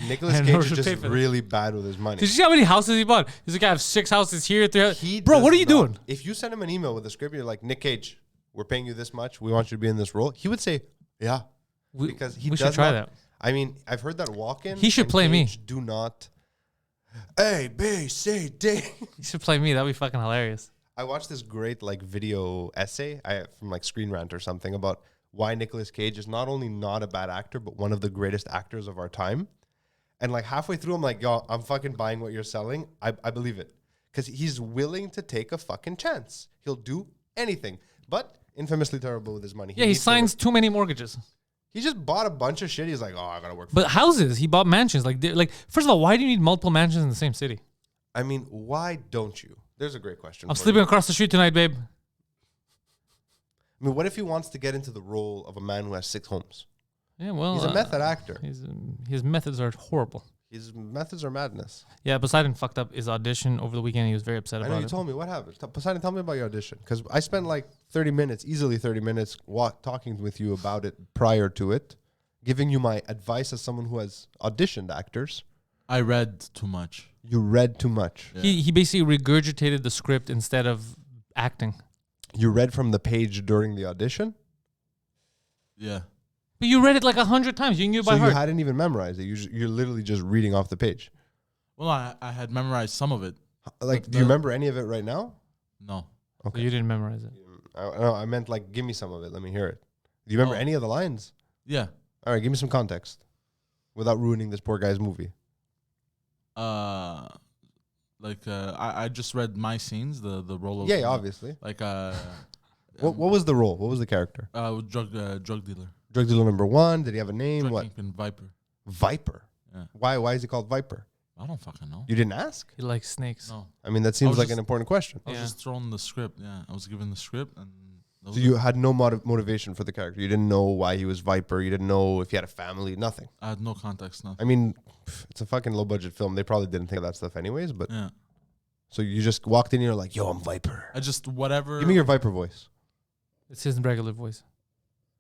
Nicolas in Cage order is to pay just for them. really bad with his money. Did you see how many houses he bought? He's like, I have 6 houses here, 3 Bro, what are you doing? If you send him an email with a script, you're like, Nick Cage, we're paying you this much. We want you to be in this role. He would say, yeah, because he we does should try not- that. I mean, I've heard that walk-in. He should and play me. Cage Do not. A, B, C, D. You should play me. That'd be fucking hilarious. I watched this great video essay from Screen Rant or something about why Nicolas Cage is not only not a bad actor, but one of the greatest actors of our time. And halfway through, I'm like, yo, I'm fucking buying what you're selling. I believe it. Because he's willing to take a fucking chance. He'll do anything. But infamously terrible with his money. Yeah, he needs to signs work. too many mortgages. He just bought a bunch of shit. He's like, oh, I gotta work for But houses, he bought mansions. Like, first of all, why do you need multiple mansions in the same city? I mean, why don't you? There's a great question. I'm for sleeping you. across the street tonight, babe. I mean, what if he wants to get into the role of a man who has 6 homes? Yeah, well, He's a method actor. His methods are horrible. His methods are madness. Yeah, Poseidon fucked up his audition over the weekend. He was very upset I about know you it. told me what happened. Poseidon, tell me about your audition, because I spent 30 minutes, easily 30 minutes, talking with you about it prior to it, giving you my advice as someone who has auditioned actors. I read too much. You read too much. Yeah. He basically regurgitated the script instead of acting. You read from the page during the audition, Yeah. But you read it 100 times. You knew it so by you heart. hadn't even memorized it. You're literally just reading off the page. Well, I had memorized some of it. Do you remember any of it right now? No. So you didn't memorize it. I meant give me some of it. Let me hear it. Do you remember Oh. any of the lines? Yeah. All right, give me some context without ruining this poor guy's movie. I just read my scenes, the role of Yeah, obviously. What was the role? What was the character? drug dealer. Drug dealer number 1. Did he have a name? Drug What? kingpin Viper. Viper. Yeah. Why is he called Viper? I don't fucking know. You didn't ask? He likes snakes. No. I mean, that seems was like just- an important question. I was Yeah. just throwing the script. Yeah. I was given the script and that So was you it. had no motivation for the character. You didn't know why he was Viper. You didn't know if he had a family. Nothing. I had no context, nothing. I mean, it's a fucking low budget film. They probably didn't think of that stuff anyways. But Yeah. so you just walked in and you're like, "Yo, I'm Viper." I just whatever. Give me your Viper voice. It's his regular voice.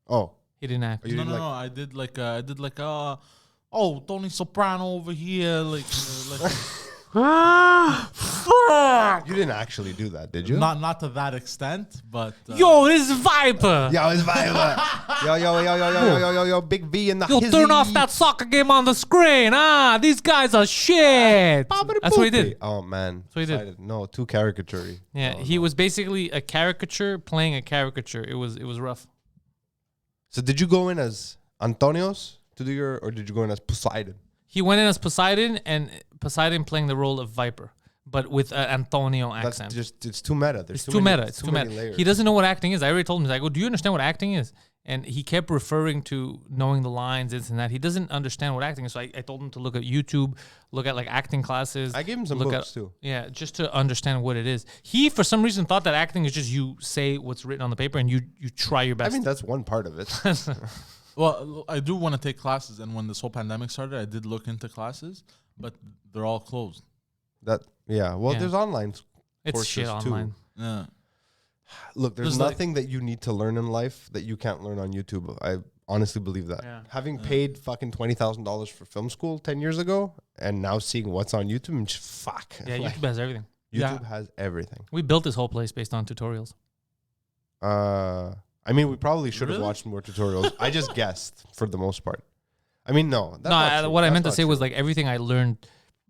Oh, He didn't act. Or you No, didn't no, no. I did like oh, Tony Soprano over here, like You didn't actually do that, did you? not to that extent, but Yo, this is Viper. Yo, it's Violet. Yo, Big V in the Yo, hizzy. turn off that soccer game on the screen. These guys are shit. That's what he did. Oh man, what he did. Excited. No, too caricature-y. Yeah, Oh, he no. was basically a caricature playing a caricature. It was rough. So did you go in as Antonios to do your, or did you go in as Poseidon? He went in as Poseidon, and Poseidon playing the role of Viper, but with an Antonio That's accent. just, it's too meta. There's It's too meta. It's too many meta. layers. He doesn't know what acting is. I already told him. He's like, "Oh, do you understand what acting is?" And he kept referring to knowing the lines, this and that. He doesn't understand what acting is. So I told him to look at YouTube, look at like acting classes. I gave him some look books at, too. Yeah, just to understand what it is. He, for some reason, thought that acting is just you say what's written on the paper and you try your I best. mean, that's one part of it. well, I do want to take classes, and when this whole pandemic started, I did look into classes, but they're all closed. Well, Yeah. there's online it's courses shit too. online. Yeah. Look, there's There's like- nothing that you need to learn in life that you can't learn on YouTube. I honestly believe that. Yeah. Having paid fucking $20,000 for film school 10 years ago, and now seeing what's on YouTube, I'm just fuck. Yeah, Like, YouTube has everything. YouTube has everything. We built this whole place based on tutorials. I mean, we probably should have Really? watched more tutorials. I just guessed for the most part. I mean, no. That's No, not true. what I That's meant to not say was true. like everything I learned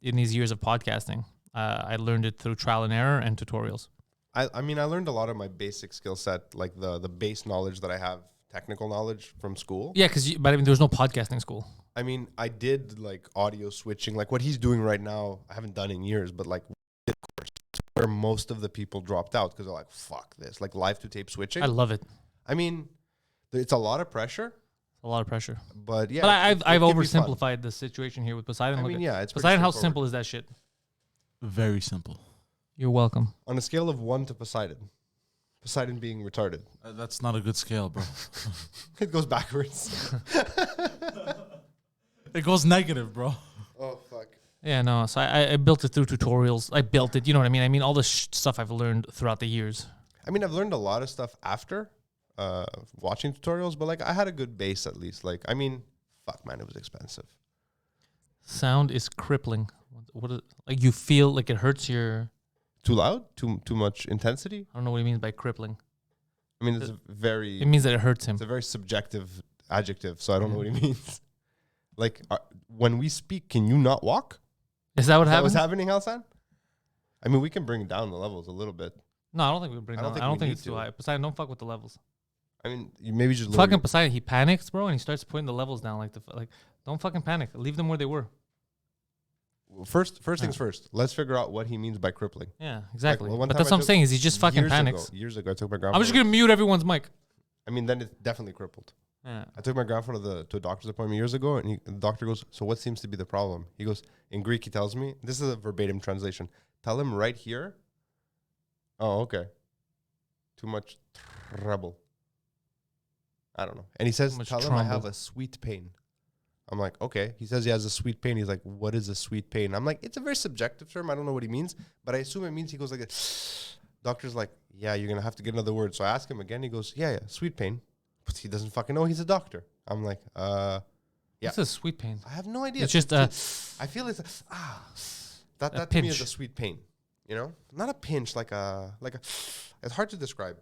in these years of podcasting, I learned it through trial and error and tutorials. I mean, I learned a lot of my basic skill set, like the base knowledge that I have, technical knowledge from school. Yeah, but I mean, there was no podcasting school. I mean, I did like audio switching, like what he's doing right now. I haven't done in years, but like where most of the people dropped out because they're like, "Fuck this!" Like live to tape switching. I love it. I mean, it's a lot of pressure, A lot of pressure. but yeah. But it I've can be fun. oversimplified the situation here with Poseidon. I Look mean, at- yeah, it's pretty Poseidon, how straightforward. simple is that shit? Very simple. You're welcome. On a scale of 1 to Poseidon, Poseidon being retarded, That's not a good scale, bro. it goes backwards. It goes negative, bro. Oh fuck. Yeah, no. So I built it through tutorials. I built it. You know what I mean? I mean all the stuff I've learned throughout the years. I mean, I've learned a lot of stuff after watching tutorials, but like I had a good base at least. Like, I mean, fuck, man, it was expensive. Sound is crippling. What is, like you feel like it hurts your. Too loud? Too much intensity? I don't know what he means by crippling. I mean, it's a very It means that it hurts him. it's a very subjective adjective, so I don't know what he means. Like, when we speak, can you not walk? Is that what Is that happened? what's happening, Hassan? I mean, we can bring down the levels a little bit. No, I don't think we bring I down. don't think I don't we think need it's too to. high. Poseidon, don't fuck with the levels. I mean, you maybe just lower Fucking Poseidon, he panics, bro, and he starts putting the levels down. Like, don't fucking panic. Leave them where they were. First things first. Let's figure out what he means by crippling. Yeah, exactly. one but time that's I what I'm took- saying is he just fucking panics. Years ago, I took my grandfather. I'm just gonna mute everyone's mic. I mean, then it's definitely crippled. Yeah. I took my grandfather to a doctor's appointment years ago, and the doctor goes, "So what seems to be the problem?" He goes, in Greek, he tells me, this is a verbatim translation. Tell him right here. Oh, okay. Too much trouble. I don't know. And he says, Too much tell him I have trouble. a sweet pain. I'm like, okay. He says he has a sweet pain. He's like, what is a sweet pain? I'm like, it's a very subjective term. I don't know what he means, but I assume it means he goes like this. Doctor's like, yeah, you're going to have to get another word. So I ask him again. He goes, yeah, sweet pain. But he doesn't fucking know he's a doctor. I'm like, yeah. It's a sweet pain. I have no idea. It's just I feel it's that to me is a pinch. sweet pain. You know, not a pinch, like a. It's hard to describe.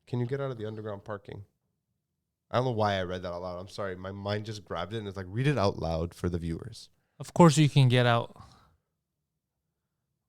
Can you get out of the underground parking? I don't know why I read that out loud. I'm sorry. My mind just grabbed it and it's like, read it out loud for the viewers. Of course you can get out.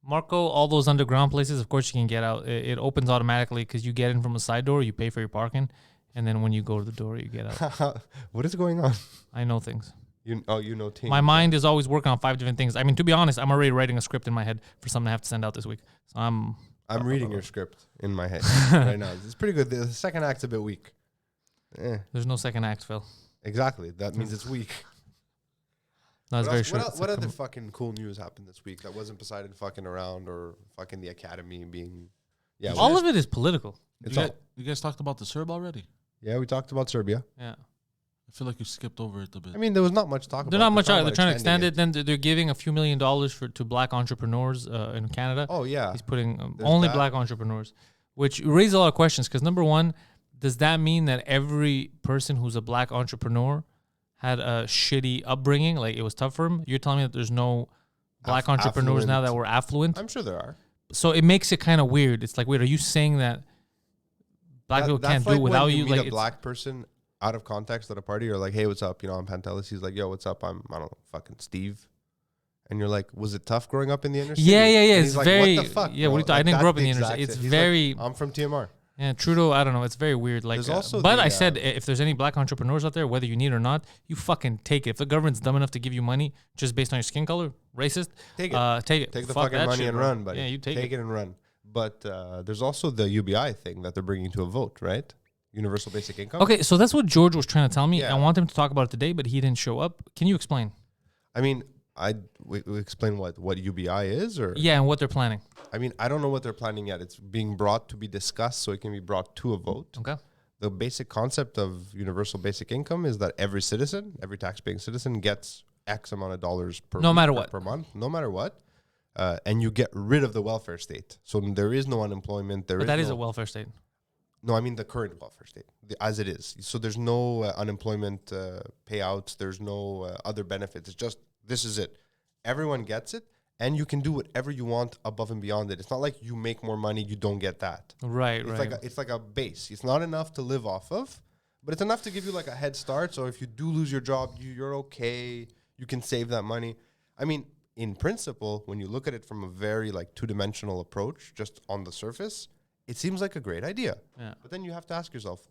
Marco, all those underground places, of course you can get out. It opens automatically because you get in from a side door, you pay for your parking, and then when you go to the door, you get out. What is going on? I know things. You know things. My mind is always working on 5 different things. I mean, to be honest, I'm already writing a script in my head for something I have to send out this week. So I'm reading your script in my head right now. It's pretty good. The second act's a bit weak. There's no second act, Phil. Exactly. That means it's weak. No, it's very short. What other fucking cool news happened this week that wasn't Poseidon fucking around or fucking the Academy being... Yeah, all of it is political. You guys talked about the Serb already? Yeah, we talked about Serbia. Yeah. I feel like you skipped over it a bit. I mean, there was not much talk about They're not much. talking They're about trying to extend extending it. Then they're giving a few $1 million to black entrepreneurs in Canada. Oh, yeah. He's putting There's only that. black entrepreneurs, which raises a lot of questions. Because number one, does that mean that every person who's a black entrepreneur had a shitty upbringing? Like it was tough for him? You're telling me that there's no black entrepreneurs now that were affluent? I'm sure there are. So it makes it kind of weird. It's like, wait, are you saying that black people can't do it without you? Meet Like a black person out of context at a party, or like, hey, what's up? You know, I'm Pantelis. He's like, yo, what's up? I don't know, fucking Steve. And you're like, was it tough growing up in the inner city? Yeah. And it's like, very. what the fuck? Yeah, bro? I didn't grow up in the that's inner city. exact It's same. He's very. like, I'm from TMR. Yeah, Trudeau, I don't know. It's very weird. Like, There's also but the, I said, if there's any black entrepreneurs out there, whether you need or not, you fucking take it. If the government's dumb enough to give you money just based on your skin color, racist, Take it. take it. Take the Fuck fucking that money shit, and bro. run, buddy. Yeah, you take it and run. But there's also the UBI thing that they're bringing to a vote, right? Universal basic income. Okay, so that's what George was trying to tell me. Yeah. I want him to talk about it today, but he didn't show up. Can you explain? I mean, we explain what UBI is, or Yeah, and what they're planning. I mean, I don't know what they're planning yet. It's being brought to be discussed, so it can be brought to a vote. Okay. The basic concept of universal basic income is that every citizen, every tax-paying citizen, gets X amount of dollars per No week matter or what. per month, no matter what, and you get rid of the welfare state. So there is no unemployment. But that is a welfare state. No, I mean the current welfare state, as it is. So there's no unemployment payouts. There's no other benefits. It's just, this is it. Everyone gets it, and you can do whatever you want above and beyond it. It's not like you make more money, you don't get that. Right, It's like a base. It's not enough to live off of, but it's enough to give you like a head start. So if you do lose your job, you're okay. You can save that money. I mean, in principle, when you look at it from a very like two-dimensional approach, just on the surface, it seems like a great idea. Yeah. But then you have to ask yourself,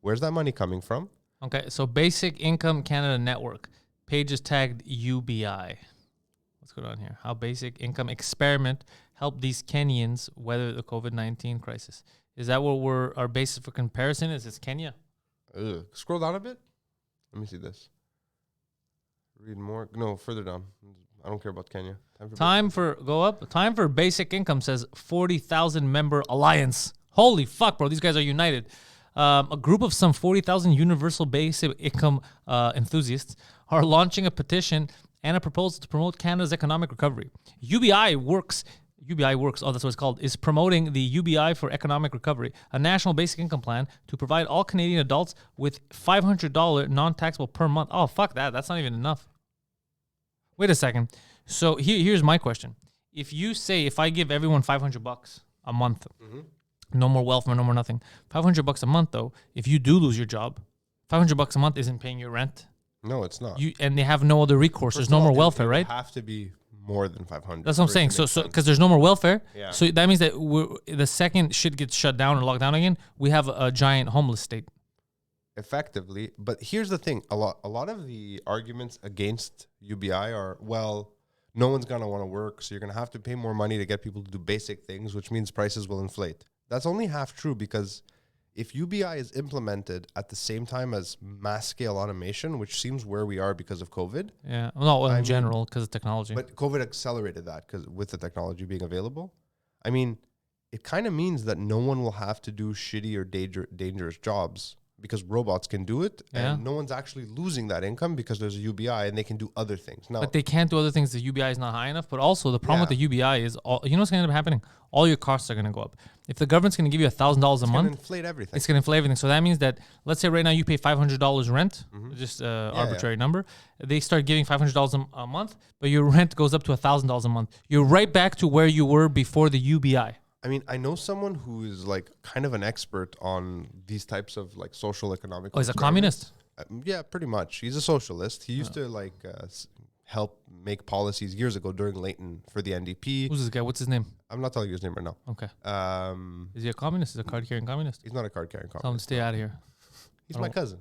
where's that money coming from? Okay, so Basic Income Canada Network. Page is tagged UBI. What's going on here? How Basic Income Experiment helped these Kenyans weather the COVID-19 crisis. Is that what our basis for comparison is? It's Kenya? Scroll down a bit. Let me see this. Read more. No, further down. I don't care about Kenya. Time for Basic Income says 40,000 member alliance. Holy fuck, bro. These guys are united. A group of some 40,000 universal basic income enthusiasts are launching a petition and a proposal to promote Canada's economic recovery. UBI Works, oh, that's what it's called, is promoting the UBI for Economic Recovery, a national basic income plan to provide all Canadian adults with $500 non-taxable per month. Oh, fuck that. That's not even enough. Wait a second. So here's my question. If I give everyone $500 a month, no more welfare, no more nothing. $500 a month, though, if you do lose your job, $500 a month isn't paying your rent. No, it's not. And they have no other recourse. There's no more welfare, right? Have to be more than 500. That's what I'm saying. So because there's no more welfare, Yeah. so that means that the second shit gets shut down or locked down again, we have a giant homeless state. Effectively, but here's the thing: a lot of the arguments against UBI are, well, no one's gonna want to work, so you're gonna have to pay more money to get people to do basic things, which means prices will inflate. That's only half true, because if UBI is implemented at the same time as mass scale automation, which seems where we are because of COVID, Yeah, no, in general, because of technology. but COVID accelerated that because with the technology being available. I mean, it kind of means that no one will have to do shitty or dangerous jobs, because robots can do it, and no one's actually losing that income because there's a UBI and they can do other things. Now, But they can't do other things. The UBI is not high enough. But also the problem with the UBI is, you know what's going to end up happening? All your costs are going to go up. If the government's going to give you $1,000 a month, inflate everything. it's going to inflate everything. So that means that, let's say right now you pay $500 rent, just arbitrary number. They start giving $500 a month, but your rent goes up to $1,000 a month. You're right back to where you were before the UBI. I mean, I know someone who is like kind of an expert on these types of like social economic. Oh, he's a communist? Yeah, pretty much. He's a socialist. He used to like help make policies years ago during Leighton for the NDP. Who's this guy? What's his name? I'm not telling you his name right now. Okay. Is he a communist? Is he a card-carrying communist? He's not a card-carrying Tell him to communist. stay out of here. He's my cousin.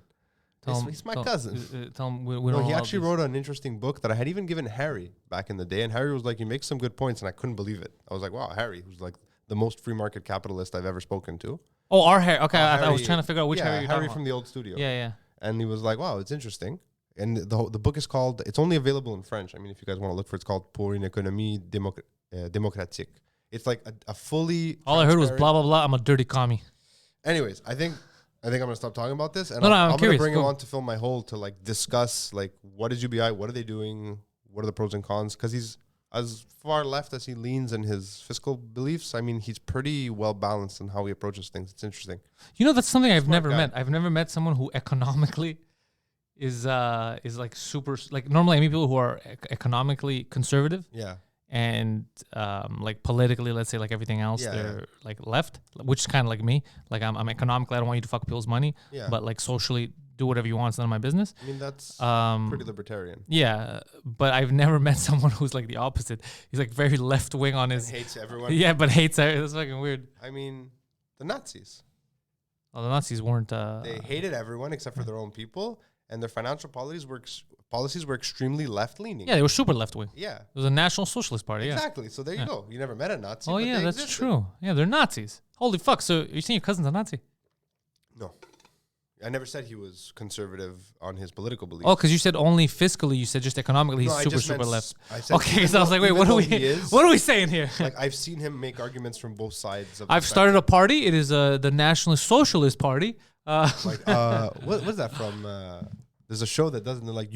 He's my cousin. Tell him we No, don't he allow actually these. wrote an interesting book that I had even given Harry back in the day, and Harry was like, "You make some good points," and I couldn't believe it. I was like, "Wow, Harry, who's like the most free market capitalist I've ever spoken to." Oh, our Harry. Okay, I was Harry- trying to figure out which Harry you're Harry talking from the old studio. about. Yeah. And he was like, "Wow, it's interesting." And the book is called. It's only available in French. I mean, if you guys want to look for it, it's called "Pour une économie démocratique." It's like a fully. All I heard was transparent- blah, blah, blah. I'm a dirty commie. Anyways, I think I'm gonna stop talking about this, and No, I'm I'm gonna curious. bring him Go. on to fill my hole to like discuss like what is UBI, what are they doing, what are the pros and cons, because as far left as he leans in his fiscal beliefs, I mean, he's pretty well balanced in how he approaches things. It's interesting. You know, that's something I've never guy. met. I've never met someone who economically is like super, like normally I meet people who are economically conservative Yeah. and like politically, let's say, like everything else, Yeah, they're like left, which is kind of like me. Like I'm economically, I don't want you to fuck people's money, Yeah. but like socially, do whatever you want. It's none of my business. I mean, that's pretty libertarian. Yeah, but I've never met someone who's like the opposite. He's like very left wing on his. Hates everyone. Yeah, but hates. That's fucking weird. I mean, the Nazis. Oh, the Nazis weren't. They hated everyone except for their own people, and their financial policies were extremely left leaning. Yeah, they were super left wing. Yeah. It was a National Socialist Party. Exactly. So there you go. You never met a Nazi. Oh but yeah, they that's existed. true. Yeah, they're Nazis. Holy fuck! So you're saying your cousin's a Nazi? No. I never said he was conservative on his political beliefs. Oh, because you said only fiscally. You said just economically. He's No, I super just super meant left. I said Okay, even so I was though- like, wait, even what are though we? he is, What are we saying here? like I've seen him make arguments from both sides of I've the started a party. It is the Nationalist Socialist Party. Like, what's that from? There's a show that doesn't like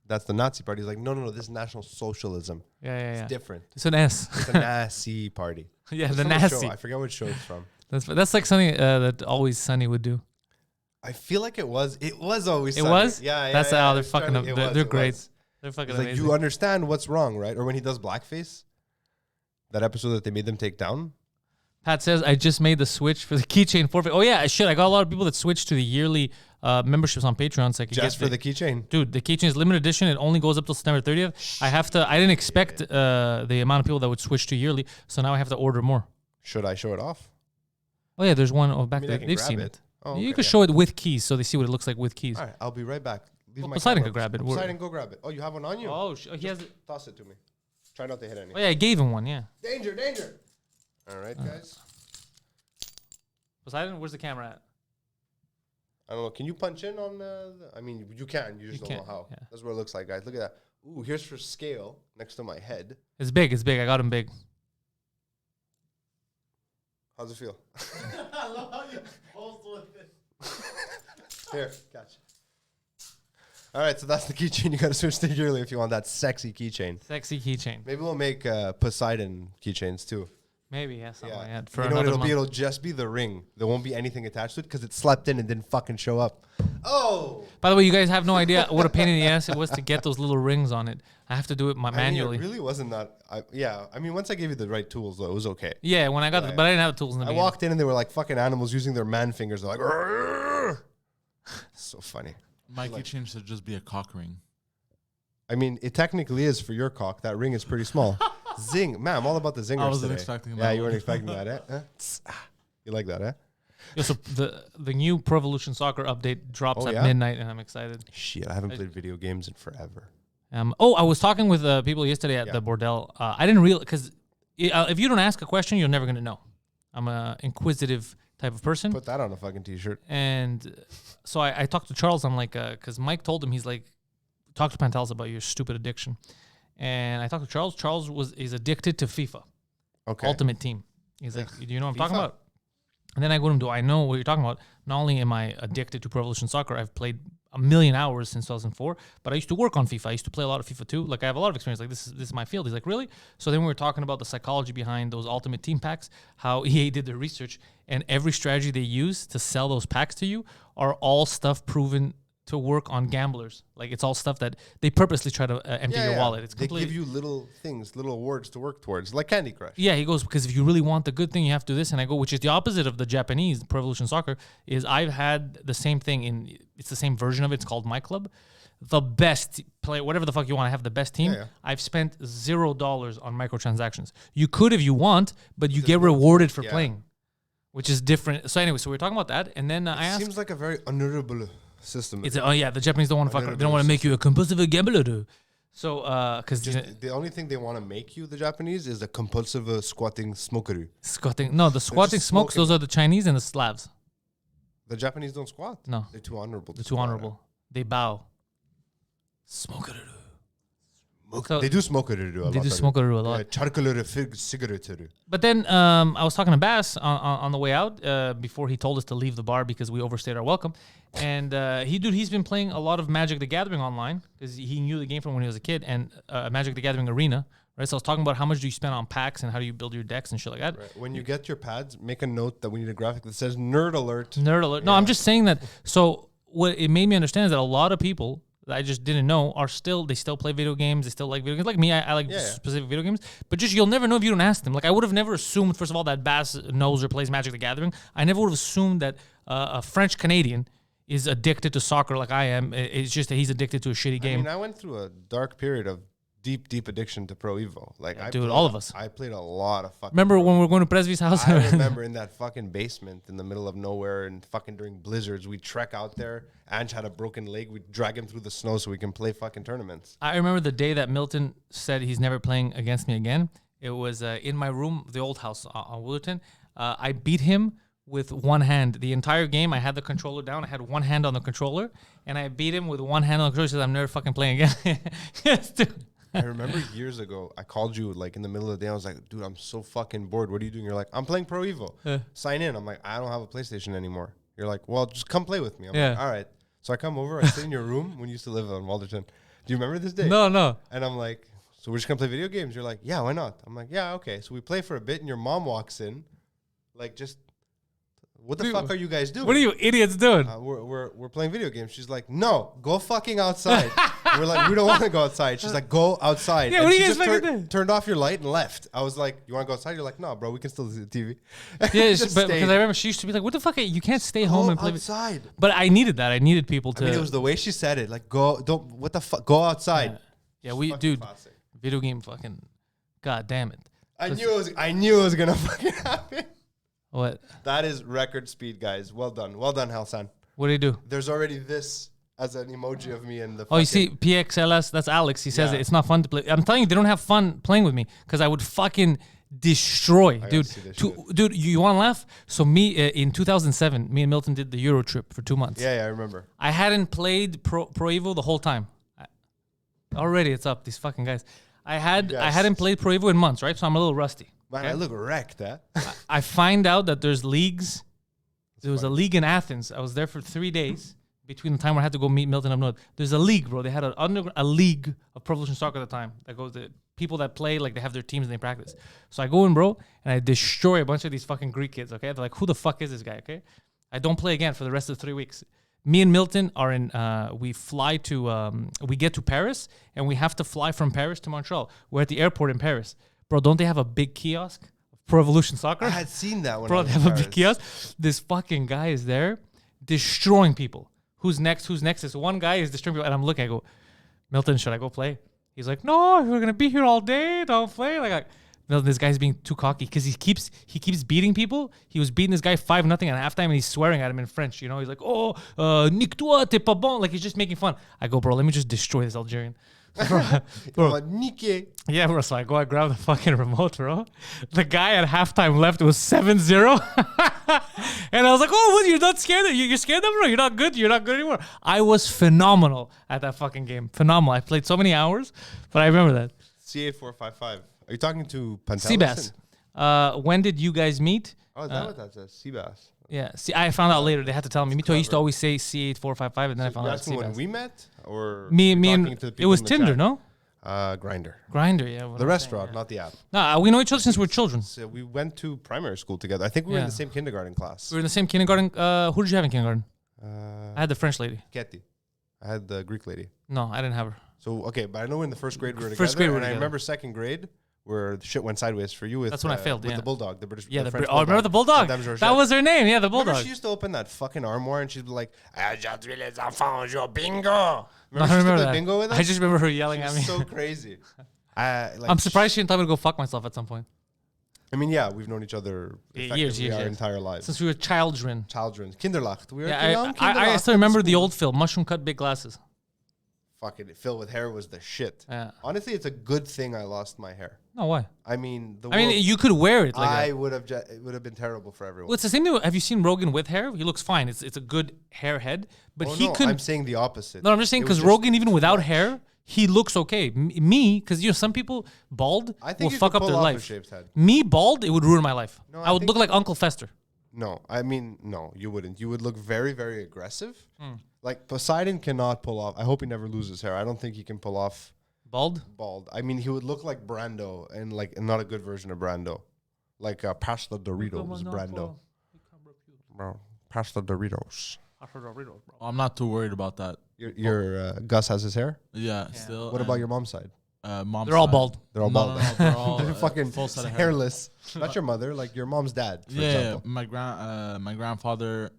that's the Nazi party. He's like, no, this is National Socialism. Yeah. It's different. It's an S. It's a Nazi party. Yeah, It's the from a Nazi. show. I forget what show it's from. That's like something that Always Sunny would do. I feel like it was always. It Sunny. was? Yeah. That's yeah, how I they're was trying fucking to- up. it They're was. great. They're fucking It's like amazing. you understand what's wrong, right? Or when he does blackface, that episode that they made them take down. Pat says, I just made the switch for the keychain forfeit. Oh, yeah, shit. I got a lot of people that switched to the yearly memberships on Patreon. So I could Just get for the keychain. Dude, the keychain is limited edition. It only goes up till September 30th. I didn't expect the amount of people that would switch to yearly. So now I have to order more. Should I show it off? Oh, yeah, there's one back I mean, I there. can They've grab seen it. it. Oh, You okay, could yeah. show it with keys so they see what it looks like with keys. All right, I'll be right back. Leave Well, my Poseidon camera could grab up. it. We're- Poseidon, go grab it. Oh, you have one on you? Oh, he has it. Toss it to me. Try not to hit anything. Oh, yeah, I gave him one, yeah. Danger. All right, guys. Poseidon, where's the camera at? I don't know. Can you punch in on I mean, you can. You just don't know can, how. yeah. That's what it looks like, guys. Look at that. Ooh, here's for scale next to my head. It's big. I got him big. How's it feel? I love how you pulse with it. Here, catch. All right, so that's the keychain. You got to switch to yearly if you want that sexy keychain. Sexy keychain. Maybe we'll make Poseidon keychains too. Maybe, yeah, something like that. You know what it'll be? It'll just be the ring. There won't be anything attached to it because it slept in and didn't fucking show up. Oh! By the way, you guys have no idea what a pain in the ass it was to get those little rings on it. I have to do it manually. I mean, it really wasn't that. I mean, once I gave you the right tools, though, it was okay. Yeah, when I got it, but I didn't have the tools in the I beginning. walked in and they were like fucking animals using their man fingers. They're like, "Rrrr." So funny. My keychain should just be a cock ring. I mean, it technically is for your cock. That ring is pretty small. Zing, man, I'm all about the zingers I wasn't today. expecting Yeah, that you one. weren't expecting that, eh? You like that, eh? Yeah, so the new Pro Evolution Soccer update drops Oh, at yeah? midnight, and I'm excited. Shit, I haven't played video games in forever. I was talking with people yesterday at the bordel. I didn't realize because if you don't ask a question, you're never gonna know. I'm a inquisitive type of person. Put that on a fucking t-shirt. And so I talked to Charles. I'm like, because Mike told him, he's like, talk to Pantelis about your stupid addiction. And I talked to Charles. Charles is addicted to FIFA, Okay. Ultimate Team. He's like, do you know what I'm talking FIFA? about? And then I go to him, do I know what you're talking about? Not only am I addicted to Pro Evolution Soccer, I've played a million hours since 2004, but I used to work on FIFA. I used to play a lot of FIFA too. Like I have a lot of experience. Like this is my field. He's like, really? So then we were talking about the psychology behind those Ultimate Team packs, how EA did their research, and every strategy they use to sell those packs to you are all stuff proven to work on gamblers. Like it's all stuff that they purposely try to empty your wallet. It's They completely. give you little things, little awards to work towards, like Candy Crush. Yeah, he goes, because if you really want the good thing, you have to do this. And I go, which is the opposite of the Japanese Pro Evolution Soccer, is I've had the same thing it's the same version of it. It's called My Club. The best player, whatever the fuck you want, I have the best team. Yeah. I've spent $0 on microtransactions. You could if you want, but you get rewarded for playing, which is different. So anyway, so we're talking about that. And then I asked. Seems like a very honorable system. It's the Japanese don't want to fuck. They don't want to make you a compulsive gambler. So, because the only thing they want to make you, the Japanese, is a compulsive squatting smoker. squatting. No, the squatting smokes. smoking. Those are the Chinese and the Slavs. The Japanese don't squat. No, They're too honorable. they're too honorable. They bow. Smoke it. So they do smoke it. They do smoke it a lot. Cigarette. But then I was talking to Bass on the way out before he told us to leave the bar because we overstayed our welcome. And he's been playing a lot of Magic the Gathering online because he knew the game from when he was a kid, and Magic the Gathering Arena. Right, so I was talking about how much do you spend on packs and how do you build your decks and shit like that. Right. When you get your pads, make a note that we need a graphic that says "Nerd Alert." Nerd alert. No, I'm just saying that. So what it made me understand is that a lot of people that I just didn't know they still play video games. They still like video games. Like me, I like specific video games. But just you'll never know if you don't ask them. Like I would have never assumed, first of all, that Bass knows or plays Magic the Gathering. I never would have assumed that a French Canadian is addicted to soccer like I am. It's just that he's addicted to a shitty game. I mean, I went through a dark period of deep addiction to Pro Evo. Like, all of us. I played a lot of fucking. Remember when we were going to Presby's house? I remember in that fucking basement in the middle of nowhere and fucking during blizzards, we'd trek out there. Ange had a broken leg. We'd drag him through the snow so we can play fucking tournaments. I remember the day that Milton said he's never playing against me again. It was in my room, the old house on Woolerton. I beat him with one hand. The entire game, I had the controller down. I had one hand on the controller, and I beat him with one hand on the controller. He said, I'm never fucking playing again. Yes, dude. I remember years ago, I called you like in the middle of the day. I was like, dude, I'm so fucking bored. What are you doing? You're like, I'm playing Pro Evo. Sign in. I'm like, I don't have a PlayStation anymore. You're like, well, just come play with me. I'm like, all right. So I come over. I sit in your room when you used to live on Walderton. Do you remember this day? No. And I'm like, so we're just going to play video games? You're like, yeah, why not? I'm like, yeah, okay. So we play for a bit and your mom walks in. Like, just, what the fuck are you guys doing? What are you idiots doing? We're playing video games. She's like, no, go fucking outside. We're like, we don't want to go outside. She's like, go outside. Yeah, and what are she you guys just fucking doing? turned off your light and left. I was like, you want to go outside? You're like, no, bro, we can still see the TV. Yeah, but because I remember she used to be like, what the fuck? You can't stay home and play outside. But I needed that. I needed people to. I mean, it was the way she said it. Like, what the fuck? Go outside. Yeah, classic. Video game fucking, god damn it. I knew it was going to fucking happen. What? That is record speed, guys. Well done, Halsan. What do you do? There's already this as an emoji of me in the. Oh, you see, PXLS. That's Alex. He says it's not fun to play. I'm telling you, they don't have fun playing with me because I would fucking destroy, dude. Dude, you want to laugh? So me in 2007, me and Milton did the Euro trip for 2 months. Yeah, I remember. I hadn't played Pro Evo the whole time. Already, it's up. These fucking guys. I hadn't played Pro Evo in months, right? So I'm a little rusty. Man, I look wrecked, eh? I find out that there's leagues. There was a league in Athens. I was there for 3 days between the time where I had to go meet Milton up north. There's a league, bro. They had a league of Pro Evolution Soccer at the time that goes to people that play, like they have their teams and they practice. So I go in, bro, and I destroy a bunch of these fucking Greek kids, okay? They're like, who the fuck is this guy, okay? I don't play again for the rest of the 3 weeks. Me and Milton are in, we get to Paris, and we have to fly from Paris to Montreal. We're at the airport in Paris. Bro, don't they have a big kiosk of Pro Evolution Soccer? I had seen that one. Bro, they have a big kiosk. This fucking guy is there destroying people. Who's next? This one guy is destroying people. And I'm looking, I go, Milton, should I go play? He's like, no, we're going to be here all day. Don't play. Like, Milton, this guy's being too cocky because he keeps beating people. He was beating this guy 5-0 at halftime and he's swearing at him in French. You know, he's like, nique-toi, t'es pas bon. Like, he's just making fun. I go, bro, let me just destroy this Algerian. bro. Yeah, bro. So I grab the fucking remote, bro. The guy at halftime left. It was 7-0. And I was like, oh, what? You're not scared? You're scared of him, bro? You're not good? You're not good anymore? I was phenomenal at that fucking game. Phenomenal. I played so many hours, but I remember that. C8455. Are you talking to Pantelis? Seabass. When did you guys meet? Oh, is that what that says? Seabass. Yeah. See, I found out later. They had to tell me. Me too. I used to always say C8455, and then I found out. Asking when we met, or me and it was Tinder, chat? No? Grinder. Grinder, yeah. The restaurant, not the app. No, we know each other since we're children. So we went to primary school together. I think we were in the same kindergarten class. We were in the same kindergarten. Who did you have in kindergarten? I had the French lady. Ketty. I had the Greek lady. No, I didn't have her. So, okay, but I know in the first grade we were together. First grade we were and together. I remember second grade where the shit went sideways for you with That's when I failed, with the bulldog, the British the French remember the bulldog? That was her name, yeah, the bulldog. Remember she used to open that fucking armoire and she'd be like, aujourd'hui les enfants jouent bingo. I remember that. Bingo with us? I just remember her yelling at me. So crazy. I'm surprised she didn't tell me to go fuck myself at some point. I mean, yeah, we've known each other years, our entire lives. Since we were children. Kinderlacht. We were I still remember the old film, Mushroom Cut Big Glasses. Fucking Phil with hair was the shit. Yeah. Honestly, it's a good thing I lost my hair. No, why? I mean, you could wear it. Like it would have been terrible for everyone. Well, it's the same thing. Have you seen Rogan with hair? He looks fine. It's a good hair head, but he could. I'm saying the opposite. No, I'm just saying because Rogan, even without hair, he looks okay. Me, because some people bald I think will you fuck could up pull their off a life. shaved head. Me bald, it would ruin my life. No, I I would think look like Uncle Fester. No, I mean, no, you wouldn't. You would look very, very aggressive. Hmm. Like Poseidon cannot pull off. I hope he never loses hair. I don't think he can pull off Bald? bald. I mean, he would look like Brando and like not a good version of Brando. Like Pasta Doritos Brando. Bro, Pasta Doritos. I'm not too worried about that. Your Gus has his hair. Yeah, still. What about your mom's side? Mom's They're all side. bald. They're all No, bald. no, no, they're all They're fucking full set of hair. hairless. Not your mother, like your mom's dad, for Yeah, example. my grandfather,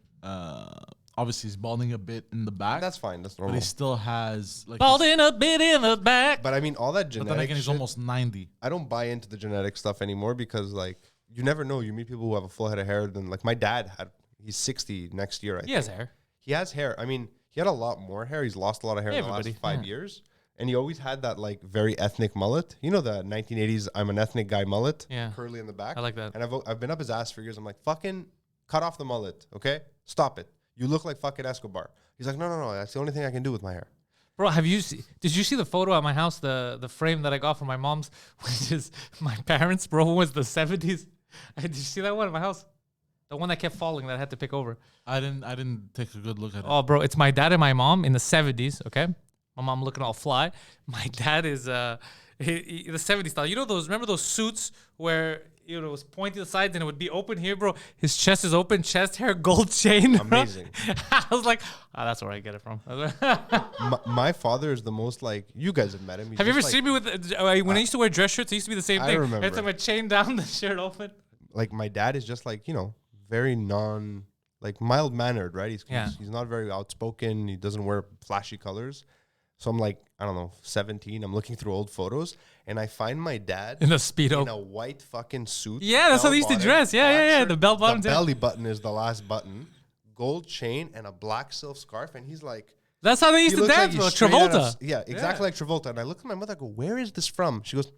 obviously he's balding a bit in the back, That's fine. That's but normal. he still has like. Balding a bit in the back. But I mean, all that But genetic then again, he's shit, almost 90. I don't buy into the genetic stuff anymore because like you never know. You meet people who have a full head of hair. Then like my dad he's 60 next year. I He think. has hair. He has hair. I mean, he had a lot more hair. He's lost a lot of hair in the last Everybody, 5 years. And he always had that like very ethnic mullet. You know the 1980s I'm an ethnic guy mullet? Yeah. Curly in the back. I like that. And I've been up his ass for years. I'm like, fucking cut off the mullet, okay? Stop it. You look like fucking Escobar. He's like, no. That's the only thing I can do with my hair. Bro, did you see the photo at my house, the frame that I got from my mom's, which is my parents, bro, was the 70s. Did you see that one at my house? The one that kept falling that I had to pick over. I didn't take a good look at it. Oh, bro, it's my dad and my mom in the 70s, okay? My mom looking all fly. My dad is the 70s style. You know remember those suits where it was pointy to the sides and it would be open here, bro? His chest is open, chest hair, gold chain. Bro. Amazing. I was like, that's where I get it from. My father is the most like, you guys have met him. He's Have you ever just seen me with, when I used to wear dress shirts, it used to be the same I thing. remember. It's like my chain down, the shirt open. like my dad is just like, very mild mannered, right? He's not very outspoken. He doesn't wear flashy colors. So I'm like, I don't know, 17. I'm looking through old photos and I find my dad In a Speedo. in a white fucking suit. Yeah, that's how they used to bell-bottom, dress. Yeah, black yeah, yeah. shirt. The bell bottoms. The Yeah. belly button is the last button. Gold chain and a black silk scarf. And he's like, That's how they used he to looks dance, like bro. he's straight out of- Travolta. yeah, exactly like Travolta. And I look at my mother, I go, where is this from? She goes,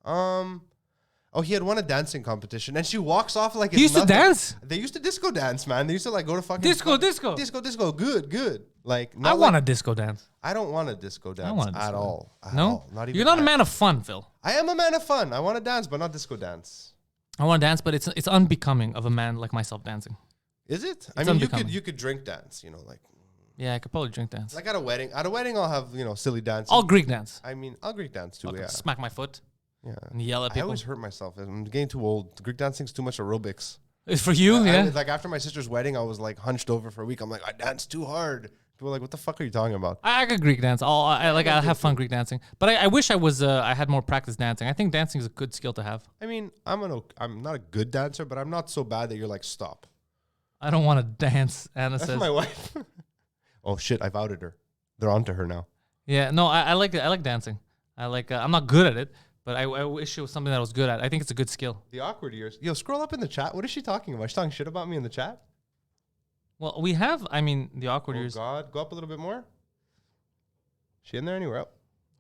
oh, he had won a dancing competition. And she walks off like He used to dance? They used to disco dance, man. They used to like go to fucking Disco. disco. Good. Like I not want like, a disco dance. I don't want a disco dance want a at disco all. At No? all. Not even. You're not a man of fun, Phil. I am a man of fun. I want to dance, but not disco dance. I want to dance, but it's unbecoming of a man like myself dancing. Is it? I It's mean, unbecoming. you could drink dance. Like Yeah, I could probably drink dance. at a wedding. At a wedding, I'll have silly dance. All Greek dance. I mean, I'll Greek dance too. Fucking Yeah. Smack my foot Yeah. and yell at I people. always hurt myself. I'm getting too old. Greek dancing's too much aerobics. It's for you, yeah. Like after my sister's wedding, I was like hunched over for a week. I'm like, I danced too hard. People were like, what the fuck are you talking about? I could Greek dance. I have fun Greek dancing, but I wish I had more practice dancing. I think dancing is a good skill to have. I mean, I'm not a good dancer, but I'm not so bad that you're like, stop. I don't want to dance. Anna That's says. my wife. Oh shit, I've outed her. They're onto her now. Yeah, no, I like it. I like dancing. I'm not good at it, but I wish it was something that I was good at. I think it's a good skill. The awkward years. Yo, scroll up in the chat. What is she talking about? She's talking shit about me in the chat? Well, we have. I mean, the awkward Oh years. God, go up a little bit more. She in there anywhere up?